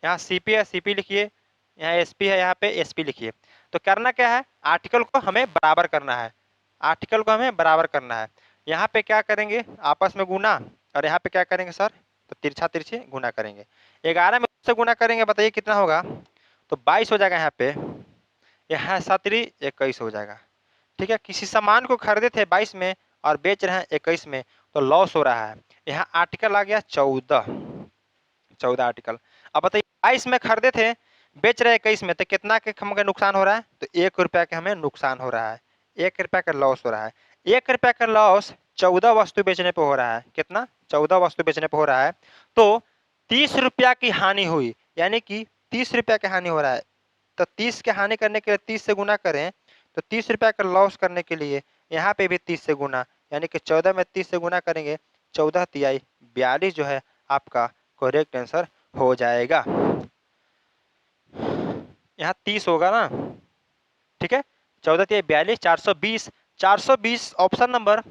यहाँ सीपी है सीपी लिखिए, यहाँ एसपी है यहाँ पे एसपी लिखिए। तो करना क्या है, आर्टिकल को हमें बराबर करना है, आर्टिकल को हमें बराबर करना है। यहाँ पे क्या करेंगे आपस में गुना, और यहाँ पे क्या करेंगे सर, तो तिरछा तिरछे गुना करेंगे। 11 में से गुना करेंगे, बताइए कितना होगा, तो 22 हो जाएगा यहाँ पे, यहाँ 7-21 हो जाएगा। ठीक है, किसी सामान को खरीदे थे 22 में और बेच रहे हैं 21 में, तो लॉस हो रहा है। यहाँ आर्टिकल आ गया 14 आर्टिकल। अब बताइए 22 में खरीदे थे बेच रहे 21 में, तो कितना के हमें नुकसान हो रहा है, तो 1 रुपया के हमें नुकसान हो रहा है, 1 रुपया का लॉस हो रहा है। 1 रुपया का लॉस 14 वस्तु बेचने पे हो रहा है, कितना, 14 वस्तु बेचने पे हो रहा है, तो 30 रुपया की हानि हुई, यानी कि 30 रुपया की हानि हो रहा है। तो 30 की हानि करने के लिए 30 से गुना करें, तो 30 रुपया का लॉस करने के लिए यहाँ पे भी 30 से गुना, यानी कि 14 में 30 से गुना करेंगे, 14 तिहाई 42 जो है आपका करेक्ट आंसर हो जाएगा। यहाँ 30 होगा ना, ठीक है, 14 तिहाई 42, 420, 420 option number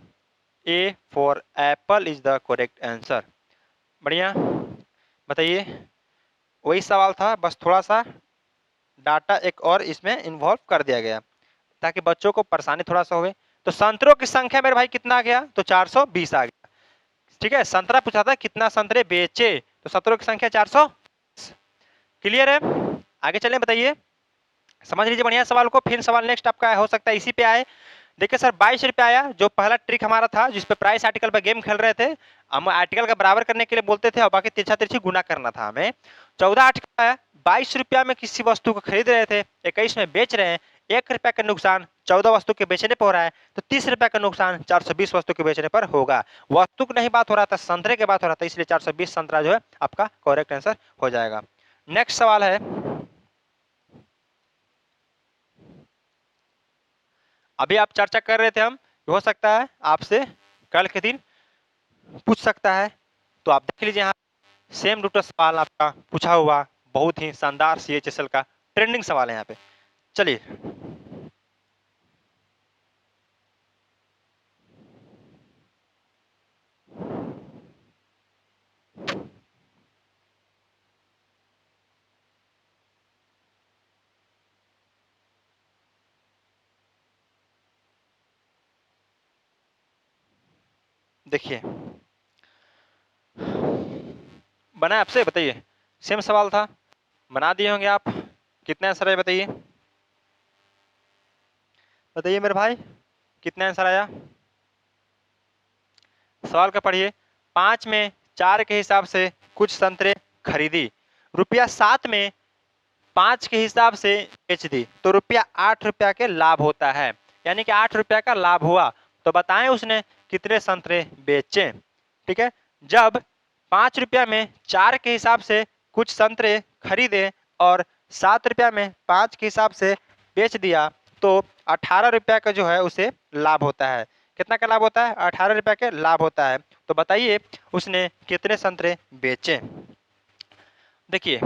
A for Apple is the correct answer. बढ़िया, बताइए। वही सवाल था, बस थोड़ा सा डाटा एक और इसमें इन्वॉल्व कर दिया गया ताकि बच्चों को परेशानी थोड़ा सा होवे। तो संतरों की संख्या मेरे भाई कितना आ गया, तो 420 आ गया। ठीक है, संतरा पूछा था कितना संतरे बेचे, तो संतरों की संख्या 400। क्लियर है, आगे चलें, बताइए, समझ लीजिए बढ़िया सवाल को। फिर सवाल नेक्स्ट आपका हो सकता है इसी पे आए। देखिए सर 22 रुपये आया, जो पहला ट्रिक हमारा था जिसपे प्राइस आर्टिकल पर गेम खेल रहे थे, हम आर्टिकल का बराबर करने के लिए बोलते थे और बाकी तिरछा तिरछी गुना करना था हमें। 14 आर्टिकल आया, 22 रुपया में किसी वस्तु को खरीद रहे थे, 21 में बेच रहे हैं, 1 रुपया का नुकसान 14 वस्तु के बेचने पर हो रहा है, तो 30 रुपया का नुकसान 420 वस्तु के बेचने पर होगा। वस्तु की नहीं बात हो रहा था, संतरे की बात हो रहा था, इसलिए 420 संतरा जो है आपका करेक्ट आंसर हो जाएगा। नेक्स्ट सवाल है, अभी आप चर्चा कर रहे थे हम, हो सकता है आपसे कल के दिन पूछ सकता है, तो आप देख लीजिए यहाँ सेम रूट सवाल आपका पूछा हुआ, बहुत ही शानदार CHSL का ट्रेंडिंग सवाल है यहाँ पे। चलिए, देखिए बना आपसे, बताइए, सेम सवाल था, बना दिए होंगे आप। कितना आंसर है बताइए, बताइए मेरे भाई, कितना आंसर आया। सवाल का पढ़िए, 5 में 4 के हिसाब से कुछ संतरे खरीदी, रुपया 7 में 5 के हिसाब से बेच दी, तो रुपया 8 रुपया के लाभ होता है, यानी कि 8 रुपया का लाभ हुआ। तो बताएं उसने कितने संतरे बेचे। ठीक है, जब 5 रुपया में 4 के हिसाब से कुछ संतरे खरीदे और 7 रुपया में 5 के हिसाब से बेच दिया, तो 18 रुपया का जो है उसे लाभ होता है। कितना का लाभ होता है, 18 रुपया के लाभ होता है। तो बताइए उसने कितने संतरे बेचे। देखिए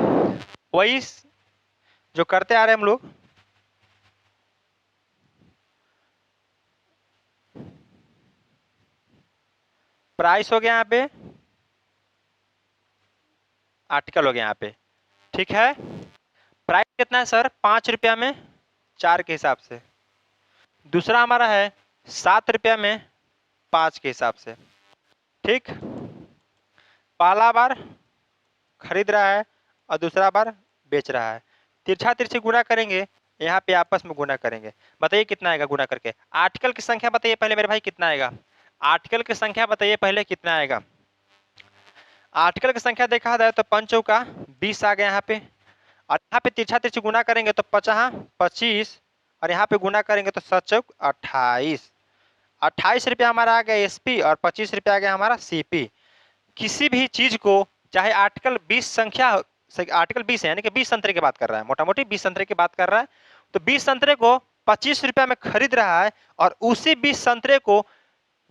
वही जो करते आ रहे हैं हम लोग, प्राइस हो गया यहाँ पे, आर्टिकल हो गया यहाँ पे। ठीक है, प्राइस कितना है सर, 5 रुपया में 4 के हिसाब से, दूसरा हमारा है 7 रुपया में 5 के हिसाब से। ठीक, पहला बार खरीद रहा है और दूसरा बार बेच रहा है, तिरछा तिरछी गुना करेंगे, यहाँ पे आपस में गुना करेंगे। बताइए कितना आएगा गुना करके। आर्टिकल की संख्या बताइए पहले मेरे भाई, कितना आएगा, आर्टिकल की संख्या बताइए पहले कितना आएगा। आर्टिकल की संख्या देखा जाए तो 5 चौका 20 आ गया यहाँ पे, और यहाँ पे तिरछा तिरछी गुना करेंगे तो 50 25, और यहाँ पे गुना करेंगे तो 7 चौक 28। 28 रुपया हमारा आ गया SP और 25 रुपया आ गया हमारा CP। किसी भी चीज को, चाहे आर्टिकल 20 संख्या, आर्टिकल 20 है यानी कि 20 संतरे की बात कर रहा है, मोटा मोटी 20 संतरे की बात कर रहा है, तो 20 संतरे को 25 रुपया में खरीद रहा है और उसी 20 संतरे को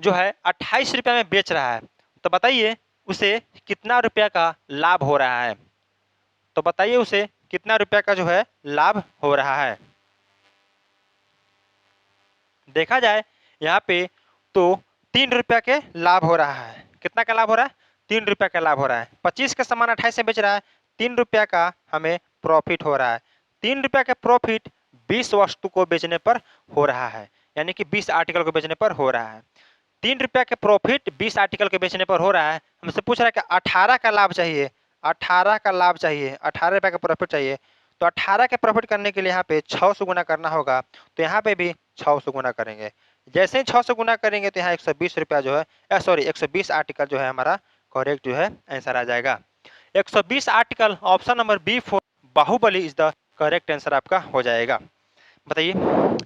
जो है 28 रुपया में बेच रहा है। तो बताइए उसे कितना रुपया का लाभ हो रहा है, तो बताइए उसे कितना रुपया का जो है लाभ हो रहा है। देखा जाए यहाँ पे तो 3 रुपया के लाभ हो रहा है। कितना का लाभ हो रहा है, 3 रुपया का लाभ हो रहा है। 25 का सामान 28 से बेच रहा है, 3 रुपया का हमें प्रॉफिट हो रहा है। 3 रुपया का प्रॉफिट 20 वस्तु को बेचने पर हो रहा है, यानी कि 20 आर्टिकल को बेचने पर हो रहा है। 3 रुपया के प्रॉफिट 20 आर्टिकल के बेचने पर हो रहा है, हमसे पूछ रहा है कि 18 का लाभ चाहिए, 18 का लाभ चाहिए, 18 रुपया का प्रॉफिट चाहिए। तो 18 के प्रॉफिट करने के लिए यहाँ पे 600 गुना करना होगा, तो यहाँ पे भी 600 गुना करेंगे। जैसे ही 600 गुना करेंगे तो यहाँ 120 रुपया जो है, सॉरी 120 आर्टिकल जो है हमारा करेक्ट जो है आंसर आ जाएगा। 120 article, option number B for Baahubali is the correct answer आपका हो जाएगा। बताइए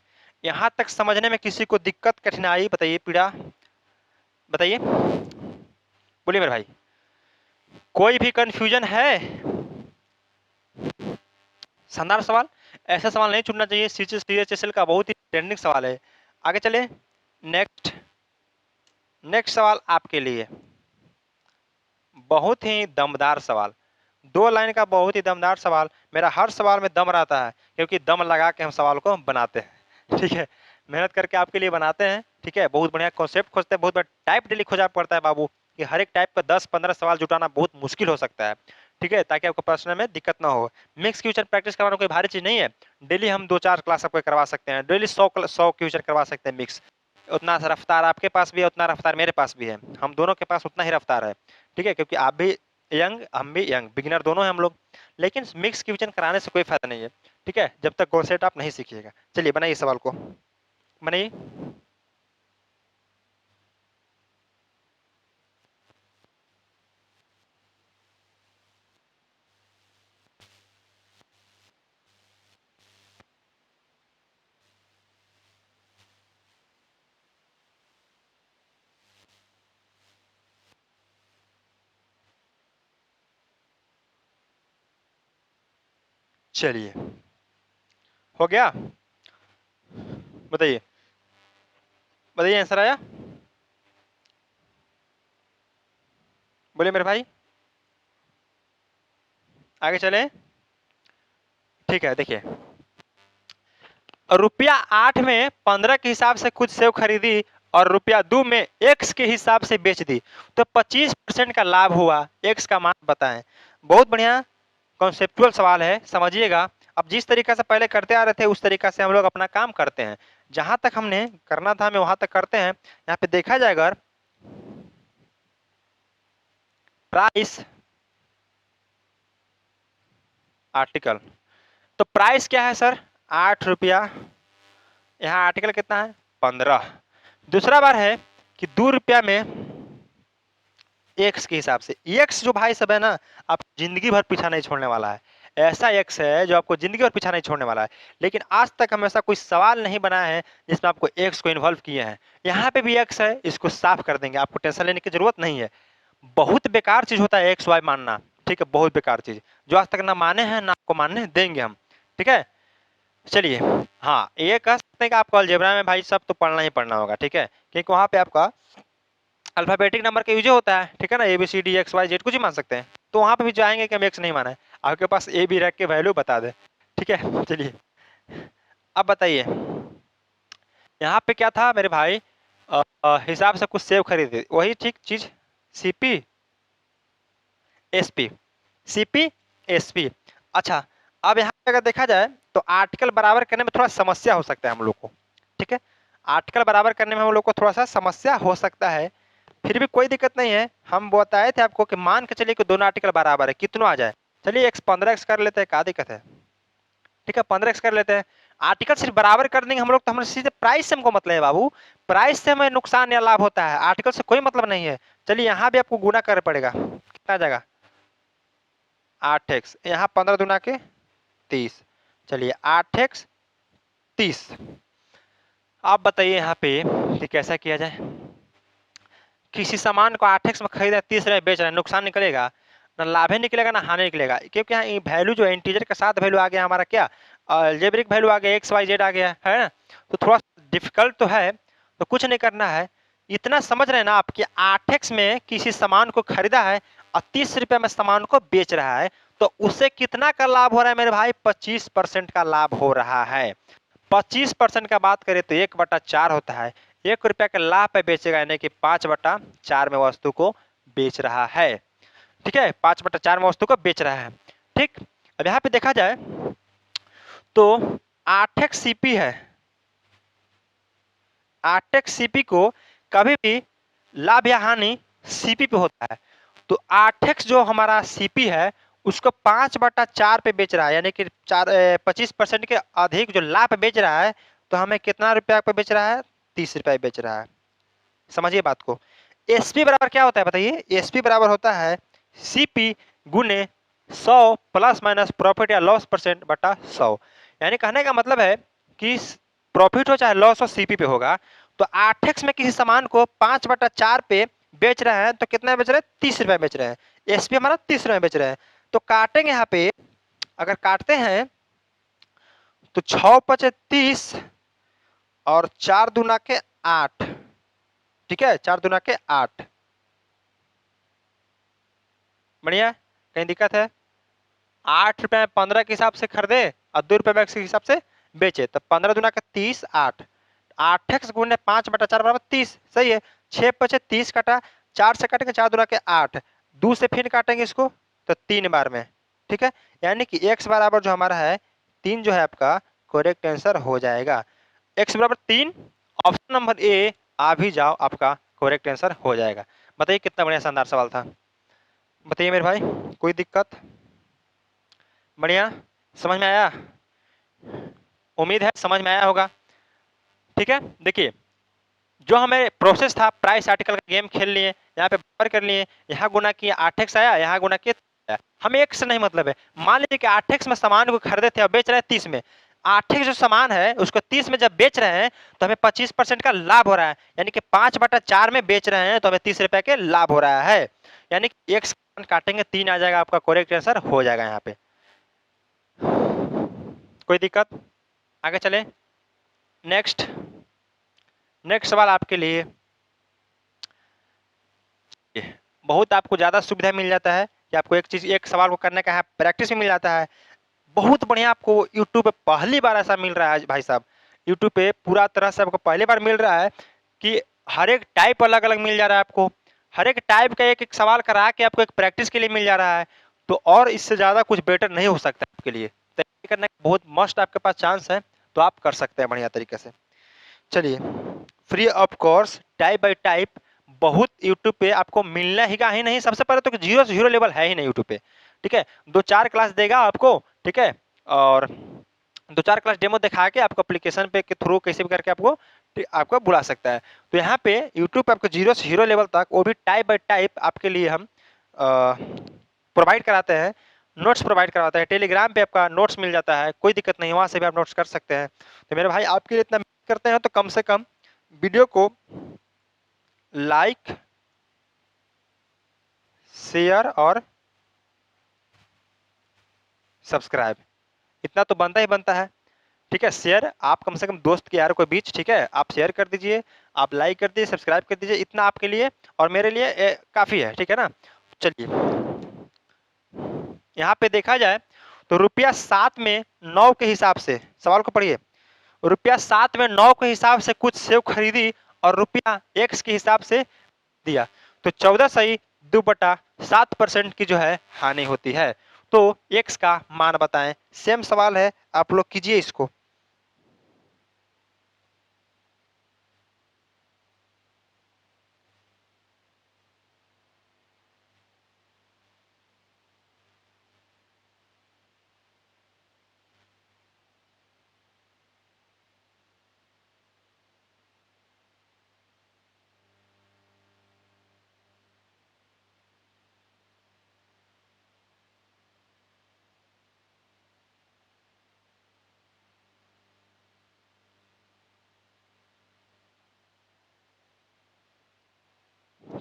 यहाँ तक समझने में किसी को दिक्कत कठिनाई, बताइए पीड़ा, बताइए, बोलिए मेरे भाई, कोई भी कंफ्यूजन है। शानदार सवाल, ऐसा सवाल नहीं चुनना चाहिए, CHSL का बहुत ही ट्रेंडिंग सवाल है। आगे चले, नेक्स्ट नेक्स्ट सवाल आपके लिए बहुत ही दमदार सवाल, 2 लाइन का बहुत ही दमदार सवाल। मेरा हर सवाल में दम रहता है क्योंकि दम लगा के हम सवाल को बनाते हैं। ठीक है, मेहनत करके आपके लिए बनाते हैं, ठीक है। बहुत बढ़िया कॉन्सेप्ट खोजते हैं, बहुत बड़ा टाइप डेली खोजना पड़ता है बाबू, कि हर एक टाइप का 10-15 सवाल जुटाना बहुत मुश्किल हो सकता है, ठीक है, ताकि आपको प्रश्न में दिक्कत ना हो। मिक्स क्वेश्चन प्रैक्टिस करवाना कोई भारी चीज नहीं है। डेली हम 2-4 क्लास आपको करवा सकते हैं, डेली 100 क्वेश्चन करवा सकते हैं मिक्स। उतना रफ्तार आपके पास भी है, उतना रफ्तार मेरे पास भी है, हम दोनों के पास उतना ही रफ्तार है, ठीक है, क्योंकि आप भी यंग, हम भी यंग, बिगिनर दोनों हैं हम लोग। लेकिन मिक्स क्वेश्चन कराने से कोई फायदा नहीं है, ठीक है, जब तक कॉन्सेप्ट आप नहीं सीखिएगा। चलिए बनाइए सवाल को, बनाइए। चलिए, हो गया, बताइए, बताइए आंसर आया, बोलिए मेरे भाई, आगे चलें। ठीक है, देखिए, रुपया 8 में 15 के हिसाब से कुछ सेव खरीदी और रुपया 2 में एक्स के हिसाब से बेच दी, तो 25% का लाभ हुआ, एक्स का मान बताएं। बहुत बढ़िया कॉन्सेप्चुअल सवाल है, समझिएगा। अब जिस तरीका से पहले करते आ रहे थे उस तरीका से हम लोग अपना काम करते हैं, जहां तक हमने करना था हमें वहां तक करते हैं। यहाँ पे देखा जाएगा प्राइस आर्टिकल, तो प्राइस क्या है सर, 8 रुपया, यहाँ आर्टिकल कितना है, 15। दूसरा बार है कि 2 रुपया में एक्स के हिसाब से, एक्स जो भाई सब है ना, आप जिंदगी भर पीछा नहीं छोड़ने वाला है। ऐसा एक्स है जो आपको जिंदगी भर पीछा नहीं छोड़ने वाला है। लेकिन आज तक हम ऐसा कोई सवाल नहीं बनाया है जिसमें आपको एक्स को इन्वॉल्व किए हैं। यहाँ पे भी एक्स है, इसको साफ कर देंगे, आपको टेंशन लेने की जरूरत नहीं है। बहुत बेकार चीज होता है एक्स वाई मानना, ठीक है, बहुत बेकार चीज, जो आज तक ना माने हैं ना आपको मानने देंगे हम, ठीक है। चलिए, हाँ, ये कह सकते हैं कि आपको अलजेब्रा में भाई सब तो पढ़ना ही पढ़ना होगा, ठीक है, क्योंकि वहां पे आपका अल्फाबेटिक नंबर का यूज होता है, ठीक है ना, ABCD XYZ कुछ ही मान सकते हैं। तो वहां पे भी जाएंगे कि हम एक्स नहीं माना है, आपके पास ए बी रख के वैल्यू बता दे, ठीक है। चलिए, अब बताइए, यहाँ पे क्या था मेरे भाई, हिसाब से कुछ सेव खरीदे, वही ठीक चीज, CP SP, CP SP। अच्छा, अब यहाँ पे अगर देखा जाए तो आर्टिकल बराबर करने में थोड़ा समस्या हो सकता है हम लोग को, ठीक है, आर्टिकल बराबर करने में हम लोग को थोड़ा सा समस्या हो सकता है। फिर भी कोई दिक्कत नहीं है, हम बताए थे आपको कि मान के चलिए कि दोनों आर्टिकल बराबर है, कितना आ जाए, चलिए x 15x कर लेते हैं, क्या दिक्कत है, ठीक है, 15x कर लेते हैं। आर्टिकल सिर्फ बराबर कर देंगे हम लोग, तो हमें सीधे प्राइस से हमको मतलब है बाबू, प्राइस से हमें नुकसान या लाभ होता है, आर्टिकल से कोई मतलब नहीं है। चलिए, यहाँ भी आपको गुना करना पड़ेगा, कितना आ जाएगा, 8x, यहाँ 15 दूना के 30, चलिए 8x 30। आप बताइए यहाँ पे कि कैसा किया जाए, किसी सामान को 8x में खरीद रहे 30 में बेच रहे हैं, नुकसान निकलेगा, ना लाभ ही निकलेगा ना हानि निकलेगा, क्योंकि यहाँ वैल्यू जो है इंटीजर के साथ वैल्यू आ गया हमारा, क्या अलजेब्रिक वैल्यू आ गया, XYZ आ गया है ना, तो थोड़ा डिफिकल्ट तो है, तो कुछ नहीं करना है। इतना समझ रहे हैं ना आप कि 8x में किसी सामान को खरीदा है और 30 रुपये में सामान को बेच रहा है, तो उससे कितना का लाभ हो रहा है मेरे भाई, 25% का लाभ हो रहा है। 25% का बात करें तो 1/4 होता है, 1 रुपया के लाभ पे बेचेगा, यानी कि 5/4 में वस्तु को बेच रहा है, ठीक है, 5/4 में वस्तु को बेच रहा है, ठीक। अब यहाँ पे देखा जाए तो 8x CP है, 8x CP को कभी भी लाभ या हानि CP पे होता है, तो 8x जो हमारा CP है उसको 5/4 पे बेच रहा है, यानी कि 25% के अधिक जो लाभ पे बेच रहा है, तो हमें कितना रुपया पे बेच रहा है, 30 रुपया बेच रहा है। समझिए बात को। SP बराबर क्या होता है बताइए, SP बराबर होता है CP गुने 100 प्लस माइनस प्रॉफिट या लॉस परसेंट बटा 100। यानी कहने का मतलब है कि प्रॉफिट हो चाहे लॉस हो CP पे होगा। तो 8x में किसी सामान को 5/4 पे बेच रहे हैं, तो कितना बेच रहे हैं, 30 रुपए बेच रहे हैं, SP हमारा 30 रुपए बेच रहे हैं। तो काटेंगे यहाँ पे, अगर काटते हैं तो 6×5 = 30 और 4 दूना के 8, ठीक है, 4 दूना के 8, बढ़िया, कहीं दिक्कत है, 8 रुपए में 15 के हिसाब से खरीदे और 2 रुपए में के हिसाब से बेचे, तो 15 दूना का 30, 8, 8x गुने 5/4 बराबर 30, सही है। 6 पचे 30 काटा, 4 से काटेंगे 4 दूना के 8, 2 से फिर काटेंगे इसको तो 3 बार में, ठीक है। यानी कि x बराबर जो हमारा है 3 जो है आपका करेक्ट आंसर हो जाएगा। x बराबर 3, ऑप्शन नंबर ए आ भी जाओ, आपका करेक्ट आंसर हो जाएगा। बताइए कितना बढ़िया शानदार सवाल था। बताइए मेरे भाई, कोई दिक्कत? बढ़िया, समझ में आया? उम्मीद है समझ में आया होगा। ठीक है, देखिए जो हमें प्रोसेस था, प्राइस आर्टिकल का गेम खेल लिए, यहाँ पे बराबर कर लिए, यहाँ गुना किए 8x आया, यहाँ गुना किए आया। हमें एक से नहीं मतलब है। मान लीजिए कि 8x में सामान को खरीदे थे और बेच रहे हैं 30 में। 8x जो सामान है उसको 30 में जब बेच रहे हैं तो हमें 25% का लाभ हो रहा है, यानी कि 5/4 में बेच रहे हैं तो हमें 30 रुपए के लाभ हो रहा है। यानी कि एक काटेंगे 3 आ जाएगा, आपका करेक्ट आंसर हो जाएगा यहाँ पे। कोई दिक्कत? आगे चले। नेक्स्ट नेक्स्ट सवाल आपके लिए बहुत आपको ज़्यादा सुविधा मिल जाता है कि आपको एक चीज़, एक सवाल को करने का है, प्रैक्टिस भी मिल जाता है। बहुत बढ़िया आपको यूट्यूब पे पहली बार ऐसा मिल रहा है भाई साहब। यूट्यूब पे पूरा तरह से आपको पहली बार मिल रहा है कि हर एक टाइप अलग अलग मिल जा रहा है आपको। हर एक टाइप का एक एक सवाल करा के आपको एक प्रैक्टिस के लिए मिल जा रहा है। तो और इससे ज़्यादा कुछ बेटर नहीं हो सकता आपके लिए। तैयारी करने का बहुत मस्त आपके पास चांस है, तो आप कर सकते हैं बढ़िया तरीके से। चलिए, free of course type bye type बहुत यूट्यूब पे आपको मिलना ही नहीं। सबसे पहले तो जीरो से हीरो लेवल है ही नहीं यूट्यूब पे, ठीक है। 2-4 क्लास देगा आपको, ठीक है, और 2-4 क्लास डेमो दिखा के आपको एप्लीकेशन पे के थ्रू कैसे भी करके आपको बुला सकता है। तो यहाँ पे यूट्यूब पे आपको जीरो से हीरो लेवल तक, वो भी टाइप बाय टाइप आपके लिए हम प्रोवाइड कराते हैं। नोट्स प्रोवाइड करवाते हैं, टेलीग्राम पे आपका नोट्स मिल जाता है, कोई दिक्कत नहीं, वहाँ से भी आप नोट्स कर सकते हैं। तो मेरे भाई आपके लिए इतना करते हैं तो कम से कम वीडियो को लाइक, शेयर और सब्सक्राइब इतना तो बनता ही बनता है, ठीक है। शेयर आप कम से कम दोस्त के यारों के बीच, ठीक है, आप शेयर कर दीजिए, आप लाइक कर दीजिए, सब्सक्राइब कर दीजिए, इतना आपके लिए और मेरे लिए काफ़ी है, ठीक है ना। चलिए, यहाँ पे देखा जाए तो रुपया 7 में 9 के हिसाब से, सवाल को पढ़िए। रुपया 7 में 9 के हिसाब से कुछ सेव खरीदी और रुपया x के हिसाब से दिया, तो 14/2/7% की जो है हानि होती है। तो x का मान बताएं। सेम सवाल है, आप लोग कीजिए इसको।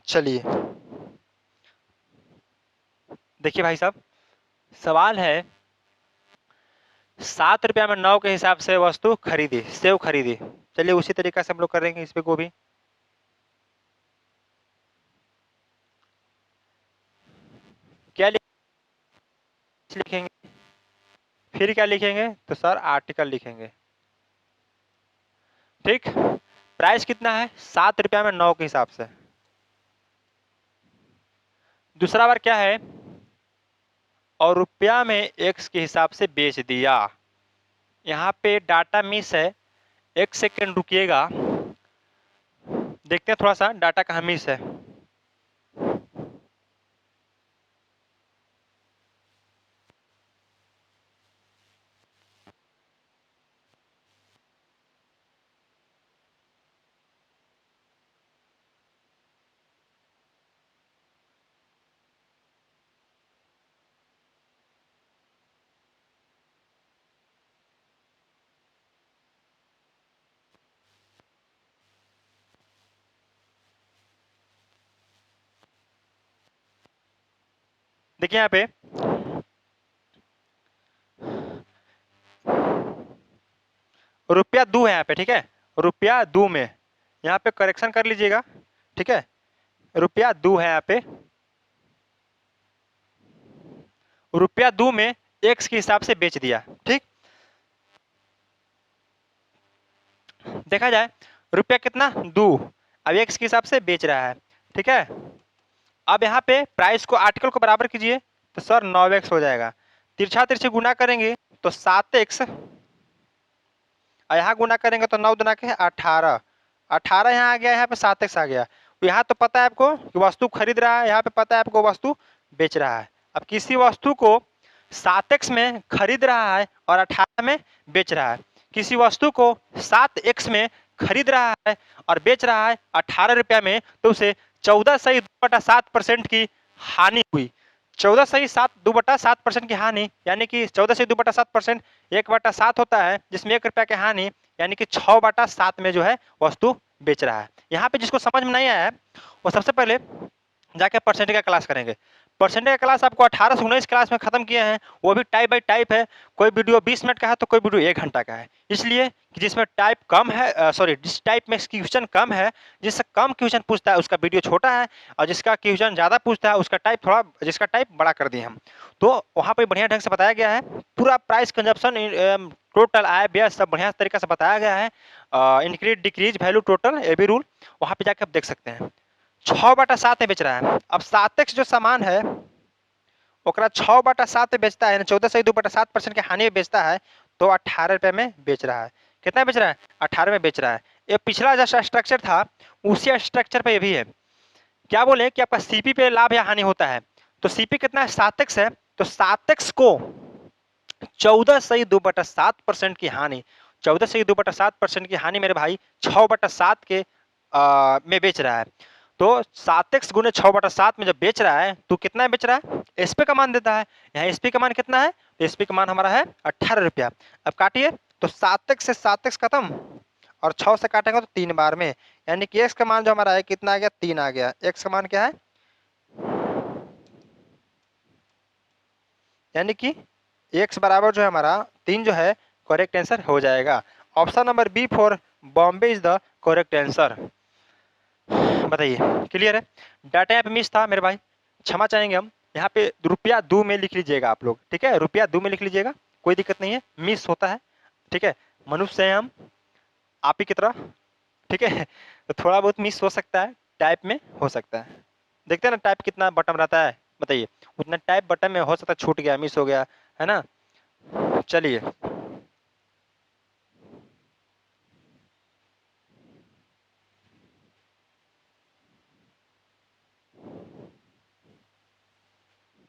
चलिए, देखिए भाई साहब, सवाल है 7 रुपया में 9 के हिसाब से वस्तु खरीदी, सेव खरीदी। चलिए उसी तरीका से हम लोग करेंगे इस पे को भी। क्या लिखेंगे? फिर क्या लिखेंगे? तो सर आर्टिकल लिखेंगे, ठीक। प्राइस कितना है? 7 रुपया में 9 के हिसाब से। दूसरा बार क्या है? और रुपया में x के हिसाब से बेच दिया। यहाँ पे डाटा मिस है, एक सेकेंड रुकिएगा, देखते हैं थोड़ा सा डाटा कहाँ मिस है। देखिए यहाँ पे रुपया 2 है, यहाँ पे ठीक है, रुपया 2 में, यहाँ पे करेक्शन कर लीजिएगा, ठीक है। रुपया 2 है यहाँ पे, रुपया 2 में x के हिसाब से बेच दिया, ठीक। देखा जाए रुपया कितना 2, अब एक्स के हिसाब से बेच रहा है, ठीक है। अब यहाँ पे प्राइस को आर्टिकल को बराबर कीजिए तो सर 9x हो जाएगा, तिरछा तिरछे गुना करेंगे तो 7x, और यहाँ गुना करेंगे तो 9 दुना के 18, 18 यहाँ आ गया, यहाँ पे 7x आ गया। तो यहाँ तो पता है आपको कि वस्तु खरीद रहा है, यहाँ पे पता है आपको वस्तु बेच रहा है। अब किसी वस्तु को 7x में खरीद रहा है और 18 में बेच रहा है, किसी वस्तु को 7x में खरीद रहा है और बेच रहा है 18 रुपया में, तो उसे 14.2/7% की हानि हुई। 14.2/7% की हानि, यानी कि 14.2/7%, 1/7 होता है जिसमें 1 रुपया की हानि, यानी कि 6/7 में जो है वस्तु बेच रहा है। यहाँ पे जिसको समझ में नहीं आया है वो सबसे पहले जाके परसेंटेज का क्लास करेंगे। परसेंटेज का क्लास आपको 18 से 19 क्लास में खत्म किए हैं, वो भी टाइप बाय टाइप है। कोई वीडियो 20 मिनट का है तो कोई वीडियो 1 घंटा का है, इसलिए कि जिसमें टाइप कम है, सॉरी जिस टाइप में क्वेश्चन कम है, जिससे कम क्वेश्चन पूछता है उसका वीडियो छोटा है, और जिसका क्वेश्चन ज़्यादा पूछता है उसका टाइप थोड़ा, जिसका टाइप बड़ा कर दिए हम। तो वहाँ पर बढ़िया ढंग से बताया गया है, पूरा प्राइस कंजप्शन टोटल आय व्यय सब बढ़िया तरीके से बताया गया है। इंक्रीज डिक्रीज वैल्यू टोटल ये भी रूल वहाँ पे जाके आप देख सकते हैं। 6/7 में बेच रहा है। अब 7x जो सामान है ओकरा 6/7 में बेचता है, 14.2/7% की हानि में बेचता है, तो 18 रुपये में बेच रहा है। कितना बेच रहा है? 18 में बेच रहा है। ये पिछला जैसा स्ट्रक्चर था उसी स्ट्रक्चर पे ये भी है। क्या बोले कि आपका सीपी पे लाभ या हानि होता है, तो सीपी कितना है? 7x है, तो 7x को 14.2/7% की हानि, 14.2/7% की हानि मेरे भाई 6/7 के में बेच रहा है। तो 7x गुने 6/7 में जब बेच रहा है तो कितना बेच रहा है? एसपी का मान देता है। यहाँ एसपी का मान कितना है? तो एसपी का मान हमारा है 18 रुपया। अब काटिए तो 7x से 7x खत्म और 6 से काटेंगे तो 3 बार में, यानी कि x का मान जो हमारा है कितना आ गया? 3 आ गया। x का मान क्या है? यानी कि x बराबर जो है हमारा 3 जो है करेक्ट आंसर हो जाएगा। Option number B for Bombay is the correct answer. बताइए, क्लियर है? डाटा यहाँ पे मिस था मेरे भाई, क्षमा चाहेंगे हम। यहाँ पे रुपया 2 में लिख लीजिएगा आप लोग, ठीक है? रुपया 2 में लिख लीजिएगा, कोई दिक्कत नहीं है, मिस होता है, ठीक है? मनुष्य हैं हम, आप ही की तरह, ठीक है? तो थोड़ा बहुत मिस हो सकता है, टाइप में हो सकता है। देखते हैं ना टाइप कितना बटन रहता है, बताइए। उतना टाइप बटन में हो सकता है छूट गया, मिस हो गया, है ना? चलिए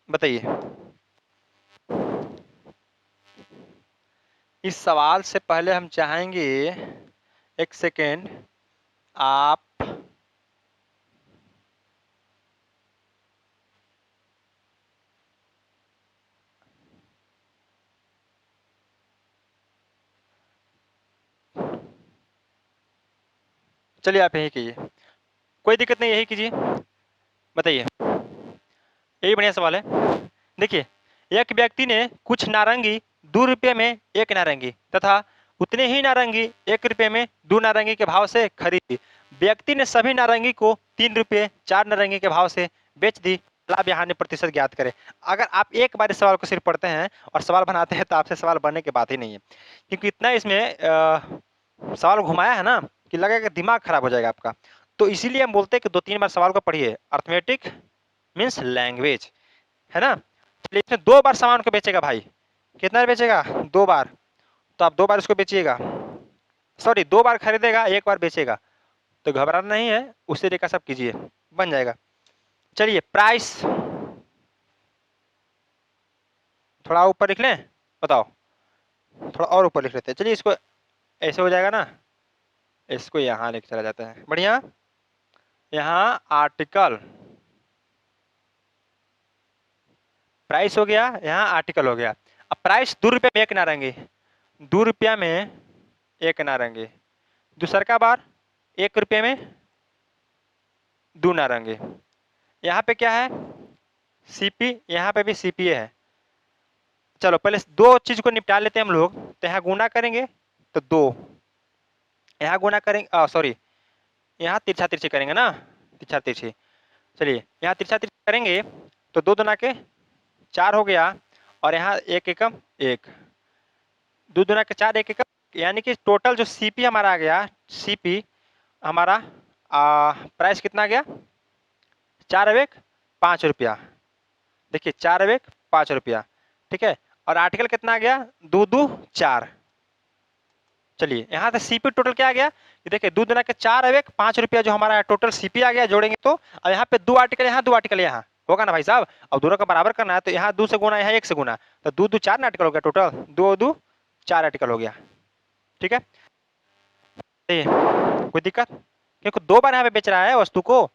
बताइए। इस सवाल से पहले हम चाहेंगे, एक सेकेंड, आप चलिए आप यही कीजिए, कोई दिक्कत नहीं, यही कीजिए। बताइए, यही बढ़िया सवाल है। देखिए, एक व्यक्ति ने कुछ नारंगी 2 रुपये में एक नारंगी तथा उतने ही नारंगी 1 रुपये में 2 नारंगी के भाव से खरीदी। व्यक्ति ने सभी नारंगी को 3 रुपये 4 नारंगी के भाव से बेच दी। लाभ या हानि प्रतिशत ज्ञात करें। अगर आप एक बार इस सवाल को सिर्फ पढ़ते हैं और सवाल बनाते हैं तो आपसे सवाल बनने की बात ही नहीं है, क्योंकि इतना इसमें सवाल घुमाया है ना कि लगेगा दिमाग खराब हो जाएगा आपका। तो इसीलिए हम बोलते हैं कि 2-3 बार सवाल को पढ़िए। अर्थमेटिक मीन्स लैंग्वेज, है ना? चलिए, इसमें 2 बार सामान को बेचेगा भाई। कितना बार बेचेगा? 2 बार। तो आप 2 बार इसको बेचिएगा, सॉरी 2 बार खरीदेगा, 1 बार बेचेगा। तो घबराना नहीं है, उसी तरीका से आप कीजिए, बन जाएगा। चलिए, प्राइस थोड़ा ऊपर लिख लें, बताओ? थोड़ा और ऊपर लिख लेते हैं। चलिए, इसको ऐसे हो जाएगा ना, इसको यहाँ लेके चला जाता है, बढ़िया। यहाँ आर्टिकल, प्राइस हो गया, यहाँ आर्टिकल हो गया। अब प्राइस 2 रुपये में एक नारंगी, 2 रुपया में एक नारंगी। दूसर का बार 1 रुपये में 2 नारंगी। यहाँ पे क्या है? सीपी, यहाँ पे भी सीपी है। चलो पहले 2 चीज को निपटा लेते हैं हम लोग। तो यहाँ गुना करेंगे तो 2, यहाँ गुना करेंगे, सॉरी यहाँ तिरछा तिरछी करेंगे ना, तिरछा तिरछी। चलिए, यहाँ तिरछा तिरछी करेंगे तो 2 दुना के 4 हो गया, और यहाँ 1 एकम 1, 2 दुना के 4, 1 एकम यानी कि टोटल जो सीपी हमारा आ गया, सीपी हमारा प्राइस कितना आ गया, 4/5 रुपया। देखिए 4/5 रुपया, ठीक है। और आर्टिकल कितना आ गया, 2×2=4। चलिए यहाँ से सीपी टोटल क्या आ गया, ये देखिए 2×4=5 रुपया जो हमारा टोटल सीपी आ गया, जोड़ेंगे तो। अब यहाँ पे 2 आर्टिकल यहाँ, 2 आर्टिकल यहाँ, होगा ना भाई साहब। अब दोनों का बराबर करना है तो यहाँ 2 से गुना, यहाँ 1 से गुना, तो 2×2=4 आर्टिकल हो गया टोटल, 2×2=4 आर्टिकल हो गया, ठीक है। कोई दिक्कत, क्योंकि 2 बार यहाँ पे बेच रहा है वस्तु को,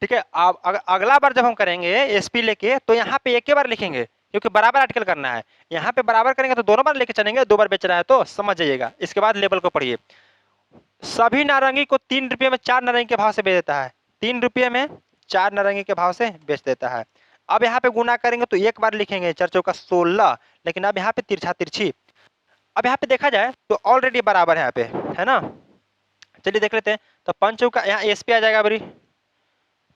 ठीक है। अब अगला बार जब हम करेंगे एसपी लेके तो यहाँ पे एक ही बार लिखेंगे, क्योंकि बराबर आर्टिकल करना है। यहाँ पे बराबर करेंगे तो दोनों बार लेके चलेंगे, 2 बार बेच रहा है तो समझ जाइएगा। इसके बाद लेबल को पढ़िए, सभी नारंगी को 3 रुपये में 4 नारंगी के भाव से बेच देता है, 3 रुपये में 4 नारंगी के भाव से बेच देता है। अब यहाँ पे गुना करेंगे तो एक बार लिखेंगे 4×4=16, लेकिन अब यहाँ पे तिरछा तिरछी। अब यहाँ पे देखा जाए तो ऑलरेडी बराबर है यहाँ पे, है ना। चलिए देख लेते हैं, तो 5×4 यहाँ एसपी आ जाएगा बरी,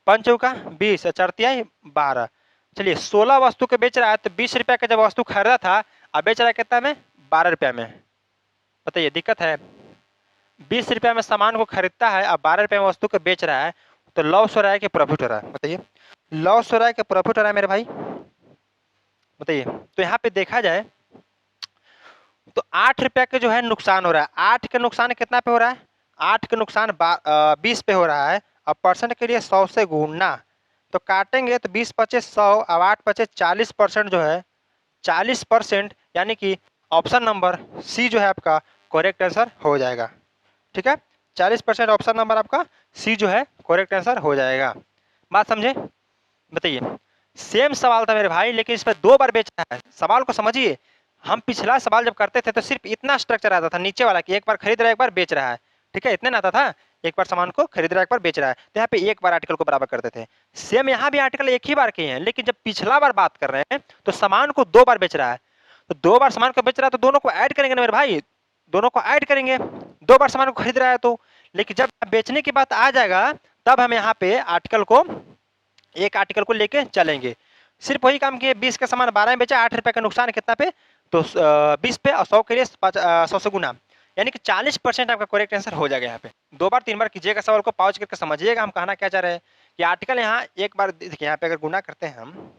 5×4 20, 4×3=12। चलिए 16 वस्तु के बेच रहा है, तो 20 रुपया का जब वस्तु खरीदा था, अब बेच रहा है कितना में, 12 रुपया में। बताइए दिक्कत है, 20 रुपया में सामान को खरीदता है, अब 12 रुपये में वस्तु को बेच रहा है, तो लॉस हो रहा है कि प्रॉफिट हो रहा है, बताइए। लॉस हो रहा है कि प्रॉफिट हो रहा है मेरे भाई, बताइए। तो यहाँ पे देखा जाए तो 8 रुपया के जो है नुकसान हो रहा है। 8 के नुकसान कितना पे हो रहा है, 8 के नुकसान 20 पे हो रहा है। अब परसेंट के लिए 100 से गुणना, तो काटेंगे तो 20×5=100, अब 8×5=40% जो है 40%, यानी कि ऑप्शन नंबर सी जो है आपका करेक्ट आंसर हो जाएगा, ठीक है। 40% ऑप्शन नंबर आपका सी जो है करेक्ट आंसर हो जाएगा। बात समझे, बताइए। सेम सवाल था मेरे भाई, लेकिन इस पर 2 बार बेचा है। सवाल को समझिए, हम पिछला सवाल जब करते थे तो सिर्फ इतना स्ट्रक्चर आता था नीचे वाला कि एक बार खरीद रहा है एक बार बेच रहा है, ठीक है, इतने ना आता था। एक बार सामान को खरीद रहा है एक बार बेच रहा है, तो यहाँ पे एक बार आर्टिकल को बराबर करते थे। सेम यहाँ भी आर्टिकल एक ही बार किए हैं, लेकिन जब पिछला बार बात कर रहे हैं तो सामान को 2 बार बेच रहा है, तो 2 बार सामान को बेच रहा है तो दोनों को ऐड करेंगे ना मेरे भाई, दोनों को ऐड करेंगे। 2 बार सामान को खरीद रहा है तो, लेकिन जब बेचने की बात आ जाएगा तब हम यहाँ पे आर्टिकल को, एक आर्टिकल को लेके चलेंगे। सिर्फ वही काम किए, 20 का सामान 12 में बेचा, 8 रुपये का नुकसान कितना पे, तो 20 पे, और 100 के लिए 100 से गुना, यानी कि 40% आपका करेक्ट आंसर हो जाएगा। यहाँ पे 2 बार 3 बार कीजिएगा, सवाल को पॉज करके समझिएगा हम कहना क्या चाह रहे हैं। कि आर्टिकल यहाँ एक बार देखिए, यहाँ पे अगर गुना करते हैं हम,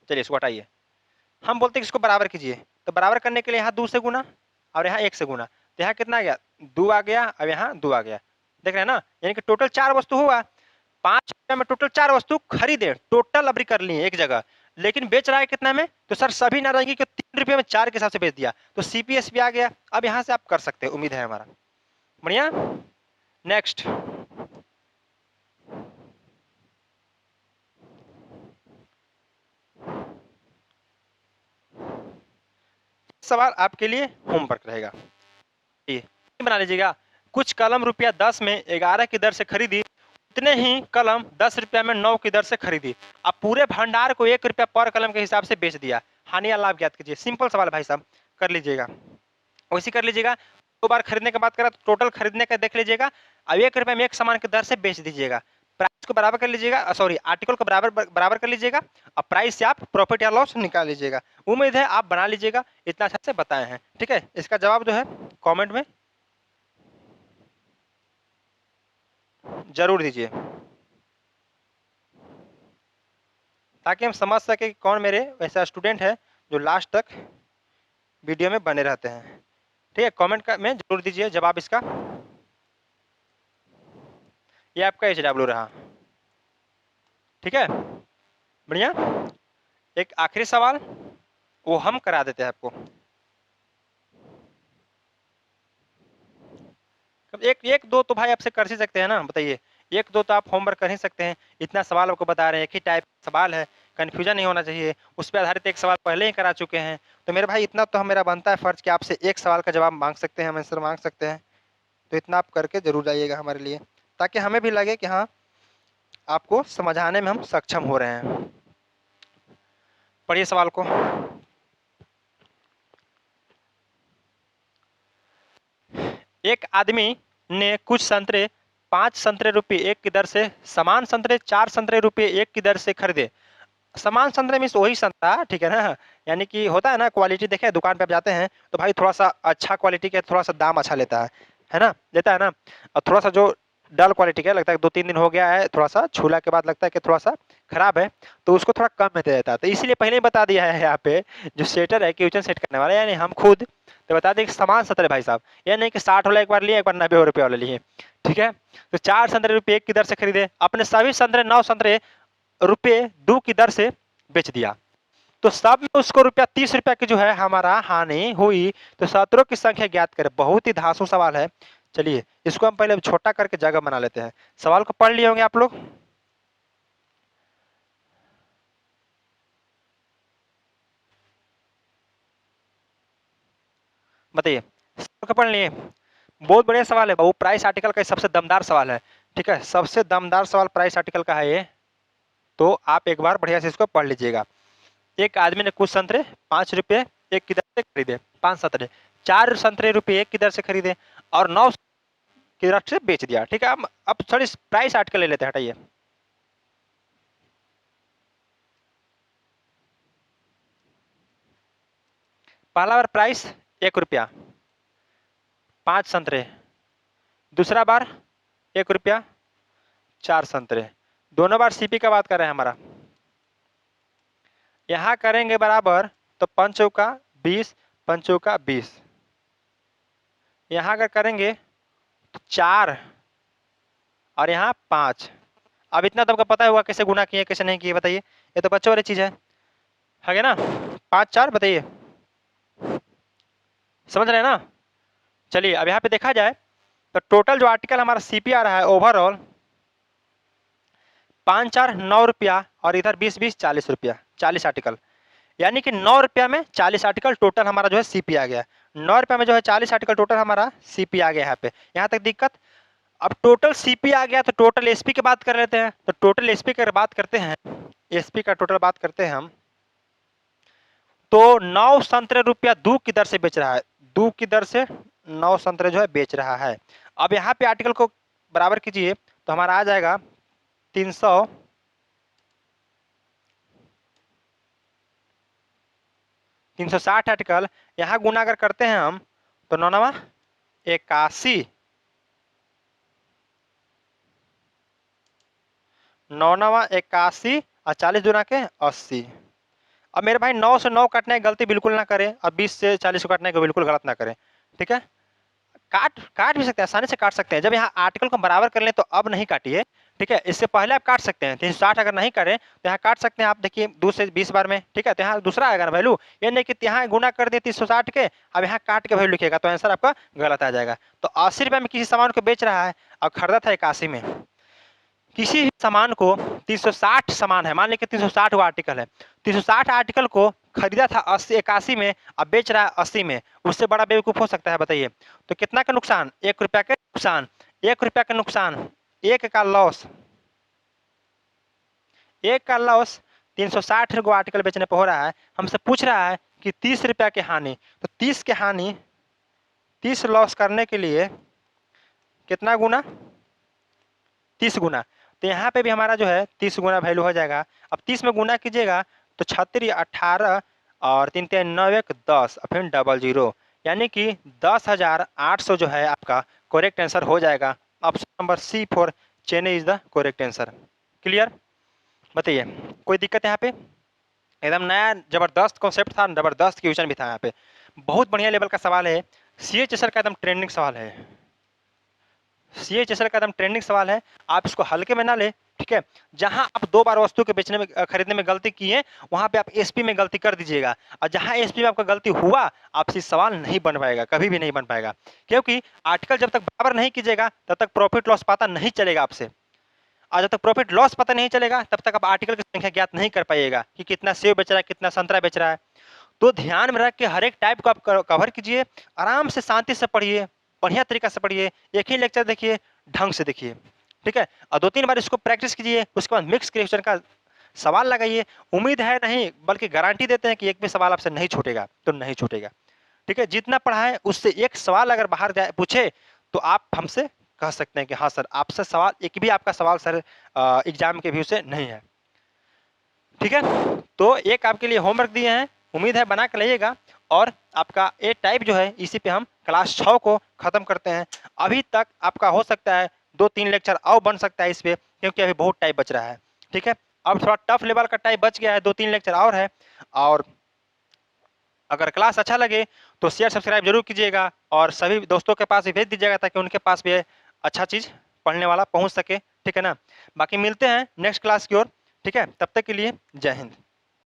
चलिए इसको हटाइए, हम बोलते हैं कि इसको बराबर कीजिए, तो बराबर करने के लिए यहाँ 2 से गुना और यहाँ 1 से गुना, तो यहाँ कितना आ गया, 2 आ गया, अब यहाँ 2 आ गया, देख रहे हैं ना। यानी कि टोटल 4 वस्तु हुआ, 5 रुपये में टोटल 4 वस्तु खरीदे, टोटल अभी कर लिए एक जगह, लेकिन बेच रहा है कितना में, तो सर सभी नारंगी को 3 रुपये में 4 के हिसाब से बेच दिया, तो सीपीएस भी आ गया। अब यहाँ से आप कर सकते हैं, उम्मीद है हमारा बढ़िया। नेक्स्ट सवाल आपके लिए होमवर्क रहेगा, ये बना लीजिएगा। कुछ कलम ₹10 में 11 की दर से खरीदी, उतने ही कलम 10 रुपया में 9 की दर से खरीदी। अब पूरे भंडार को 1 रुपया पर कलम के हिसाब से बेच दिया, हानि या लाभ ज्ञात कीजिए। सिंपल सवाल भाई साहब, कर लीजिएगा, वैसे कर लीजिएगा। 2 बार खरीदने की बात करा तो टोटल खरीदने का देख लीजिएगा, अब 1 रुपये में एक सामान की दर से बेच दीजिएगा। प्राइस को बराबर कर लीजिएगा, सॉरी आर्टिकल को बराबर कर लीजिएगा, अब प्राइस से आप प्रॉफिट या लॉस निकाल लीजिएगा। उम्मीद है आप बना लीजिएगा, इतना अच्छा से बताए हैं, ठीक है। इसका जवाब जो है कमेंट में जरूर दीजिए, ताकि हम समझ सके कि कौन मेरे वैसा स्टूडेंट है जो लास्ट तक वीडियो में बने रहते हैं, ठीक है। कमेंट में जरूर दीजिए जवाब इसका। ये आपका HW रहा, ठीक है, बढ़िया। एक आखिरी सवाल वो हम करा देते हैं आपको, एक दो तो भाई आपसे कर ही सकते हैं ना, बताइए। 1-2 तो आप होमवर्क कर ही सकते हैं, इतना सवाल आपको बता रहे हैं, एक ही टाइप सवाल है, कन्फ्यूजन नहीं होना चाहिए। उस पर आधारित एक सवाल पहले ही करा चुके हैं, तो मेरे भाई इतना तो मेरा बनता है फर्ज कि आपसे एक सवाल का जवाब मांग सकते हैं, हम आंसर मांग सकते हैं। तो इतना आप करके जरूर जाइएगा हमारे लिए, ताकि हमें भी लगे कि हाँ आपको समझाने में हम सक्षम हो रहे हैं। पढ़िए सवाल को। एक आदमी ने कुछ संतरे 5 संतरे ₹1 की दर से, समान संतरे 4 संतरे ₹1 की दर से खरीदे। समान संतरे मीन्स वही संतरा, ठीक है ना? यानी कि होता है ना क्वालिटी, देखें दुकान पे आप जाते हैं तो भाई थोड़ा-सा अच्छा क्वालिटी का थोड़ा-सा दाम अच्छा लेता है ना? लेता है ना? और थोड़ा-सा जो डल क्वालिटी का लगता है 2-3 दिन हो गया है, थोड़ा-सा छूला के बाद लगता है कि थोड़ा-सा खराब है, तो उसको थोड़ा कम में दे देता है। तो इसीलिए पहले ही बता दिया है यहाँ पे जो सेटर है, किचन सेट करने वाला यानी हम खुद, तो बता दें कि समान संतरे भाई साहब, ये नहीं कि 60 वाला एक बार लिए, एक बार 90 रुपए वाला लिए, ठीक है? तो 4 संतरे रुपए 1 की दर से खरीदे, अपने सभी संतरे 9 संतरे रुपए 2 की दर से बेच दिया। तो सब में उसको रुपया 30 रुपया की जो है हमारा हानि हुई। तो सत्रों की संख्या ज्ञात करें। बहुत ही धांसू सवाल है। चलिए इसको हम पहले छोटा करके जगह बना लेते हैं। सवाल को पढ़ लिए होंगे आप लोग। बताइए, सवाल को पढ़ लिए। बहुत बढ़िया सवाल है बाबू, प्राइस आर्टिकल का सबसे दमदार सवाल है। ठीक है, सबसे दमदार सवाल प्राइस आर्टिकल का है ये। तो आप एक बार बढ़िया से इसको पढ़ लीजिएगा। एक आदमी ने कुछ संतरे 5 रुपये 1 की दर से खरीदे, 5 संतरे, 4 संतरे रुपये 1 की दर से खरीदे और 9 की दर से बेच दिया। ठीक है, हम अब थोड़ी प्राइस आर्टिकल ले लेते हैं, हटाइए। पहला बार प्राइस 1 रुपया, 5 संतरे। दूसरा बार 1 रुपया, 4 संतरे। दोनों बार सीपी का बात कर रहे हैं हमारा। यहाँ करेंगे बराबर तो 5 चौका 20, 5 चौका 20। यहाँ अगर करेंगे तो 4 और यहाँ 5। अब इतना तो आपको पता होगा कैसे गुना किए कैसे नहीं किए, बताइए। ये तो बच्चों वाली चीज है क्या ना? 5 4 बताइए, समझ रहे हैं ना? चलिए अब यहाँ पे देखा जाए तो टोटल जो आर्टिकल हमारा सीपी आ रहा है ओवरऑल 5 4 9 रुपया और इधर 20 20 40 रुपया, 40 आर्टिकल। यानी कि 9 रुपया में 40 आर्टिकल टोटल हमारा जो है सीपी आ गया। 9 रुपया में जो है 40 आर्टिकल टोटल हमारा सीपी आ गया। यहाँ पे यहाँ तक दिक्कत। अब टोटल सीपी आ गया तो टोटल एसपी की बात कर लेते हैं। तो टोटल एसपी की बात करते हैं, एसपी का टोटल बात करते हैं हम, तो 9 संतरे रुपया 2 की दर से बेच रहा है। 2 की दर से 9 संतरे जो है बेच रहा है। अब यहाँ पे आर्टिकल को बराबर कीजिए तो हमारा आ जाएगा 300 360 आर्टिकल। यहाँ गुना अगर करते हैं हम तो 9 9 81, 9 9 81 और 40 दूना के 80। अब मेरे भाई 9 से 9 काटने की गलती बिल्कुल ना करें और 20 से 40 को काटने को बिल्कुल गलत ना करें। ठीक है, काट काट भी सकते हैं, आसानी से काट सकते हैं। जब यहाँ आर्टिकल को बराबर कर लें तो अब नहीं काटिए। ठीक है, इससे पहले आप काट सकते हैं। 360 अगर नहीं करें तो यहाँ काट सकते हैं आप, देखिए 2 से 20 बार में। ठीक है, तो यहाँ दूसरा आएगा ना वैल्यू, ये नहीं कि यहाँ गुना कर दिए 360 के, अब यहाँ काट के वैल्यू लिखेगा तो आंसर आपका गलत आ जाएगा। तो 80 रुपये में किसी सामान को बेच रहा है और खरीदा था 81 में। किसी भी सामान को 360 सामान है, मान लीजिए 360 वो आर्टिकल है, 360 आर्टिकल को खरीदा था 80 81 में, अब बेच रहा है 80 में। उससे बड़ा बेवकूफ हो सकता है, बताइए। तो कितना का नुकसान? 1 रुपया का नुकसान। 1 रुपया का नुकसान, 1 का लॉस, 1 का लॉस 360 को आर्टिकल बेचने पर हो रहा है। हमसे पूछ रहा है कि 30 रुपया की हानि। तो 30 की हानि 30 लॉस करने के लिए कितना गुना? 30 गुना। तो यहाँ पे भी हमारा जो है 30 गुना वैल्यू हो जाएगा। अब 30 में गुना कीजिएगा तो 36 18 और 3 3 9 1 10 और फिर 00, यानी कि 10,800 जो है आपका करेक्ट आंसर हो जाएगा। Option number C for Chennai is the correct answer. Clear? बताइए, कोई दिक्कत यहाँ पे? एकदम नया जबरदस्त कॉन्सेप्ट था, जबरदस्त क्वेश्चन भी था यहाँ पे। बहुत बढ़िया लेवल का सवाल है। CHSL का एकदम ट्रेंडिंग सवाल है। CHSL का एकदम ट्रेंडिंग सवाल है। आप इसको हल्के में ना ले। ठीक है, जहां आप 2 बार वस्तु के बेचने में खरीदने में गलती किए वहां पे आप एसपी में गलती कर दीजिएगा, और जहां एसपी में आपका गलती हुआ आपसे सवाल नहीं बन पाएगा, कभी भी नहीं बन पाएगा। क्योंकि आर्टिकल जब तक बराबर नहीं कीजिएगा तब तक प्रॉफिट लॉस पता नहीं चलेगा आपसे, और जब तक प्रॉफिट लॉस पता नहीं चलेगा तब तक आप आर्टिकल की संख्या ज्ञात नहीं कर पाइएगा कि कितना सेब बेच रहा है, कितना संतरा बेच रहा है। तो ध्यान में रख के हर एक टाइप को आप कवर कीजिए, आराम से शांति से पढ़िए, बढ़िया तरीका से पढ़िए। एक ही लेक्चर देखिए, ढंग से देखिए। ठीक है, और 2-3 बार इसको प्रैक्टिस कीजिए, उसके बाद मिक्स क्वेश्चन का सवाल लगाइए। उम्मीद है नहीं बल्कि गारंटी देते हैं कि एक भी सवाल आपसे नहीं छूटेगा, तो नहीं छूटेगा। ठीक है, जितना पढ़ा है उससे एक सवाल अगर बाहर जाए पूछे तो आप हमसे कह सकते हैं कि हाँ सर आपसे सवाल, एक भी आपका सवाल सर एग्जाम के व्यू से नहीं है। ठीक है, तो एक आपके लिए होमवर्क दिए हैं, उम्मीद है बना के लाइएगा। और आपका ए टाइप जो है इसी पे हम क्लास 6 को खत्म करते हैं। अभी तक आपका हो सकता है 2-3 लेक्चर और बन सकता है इस पे, क्योंकि अभी बहुत टाइप बच रहा है। ठीक है, अब थोड़ा टफ लेवल का टाइप बच गया है, 2-3 लेक्चर और है। और अगर क्लास अच्छा लगे तो शेयर सब्सक्राइब जरूर कीजिएगा और सभी दोस्तों के पास भी भेज दीजिएगा, ताकि उनके पास भी अच्छा चीज़ पढ़ने वाला पहुंच सके। ठीक है ना, बाकी मिलते हैं नेक्स्ट क्लास की ओर। ठीक है, तब तक के लिए जय हिंद।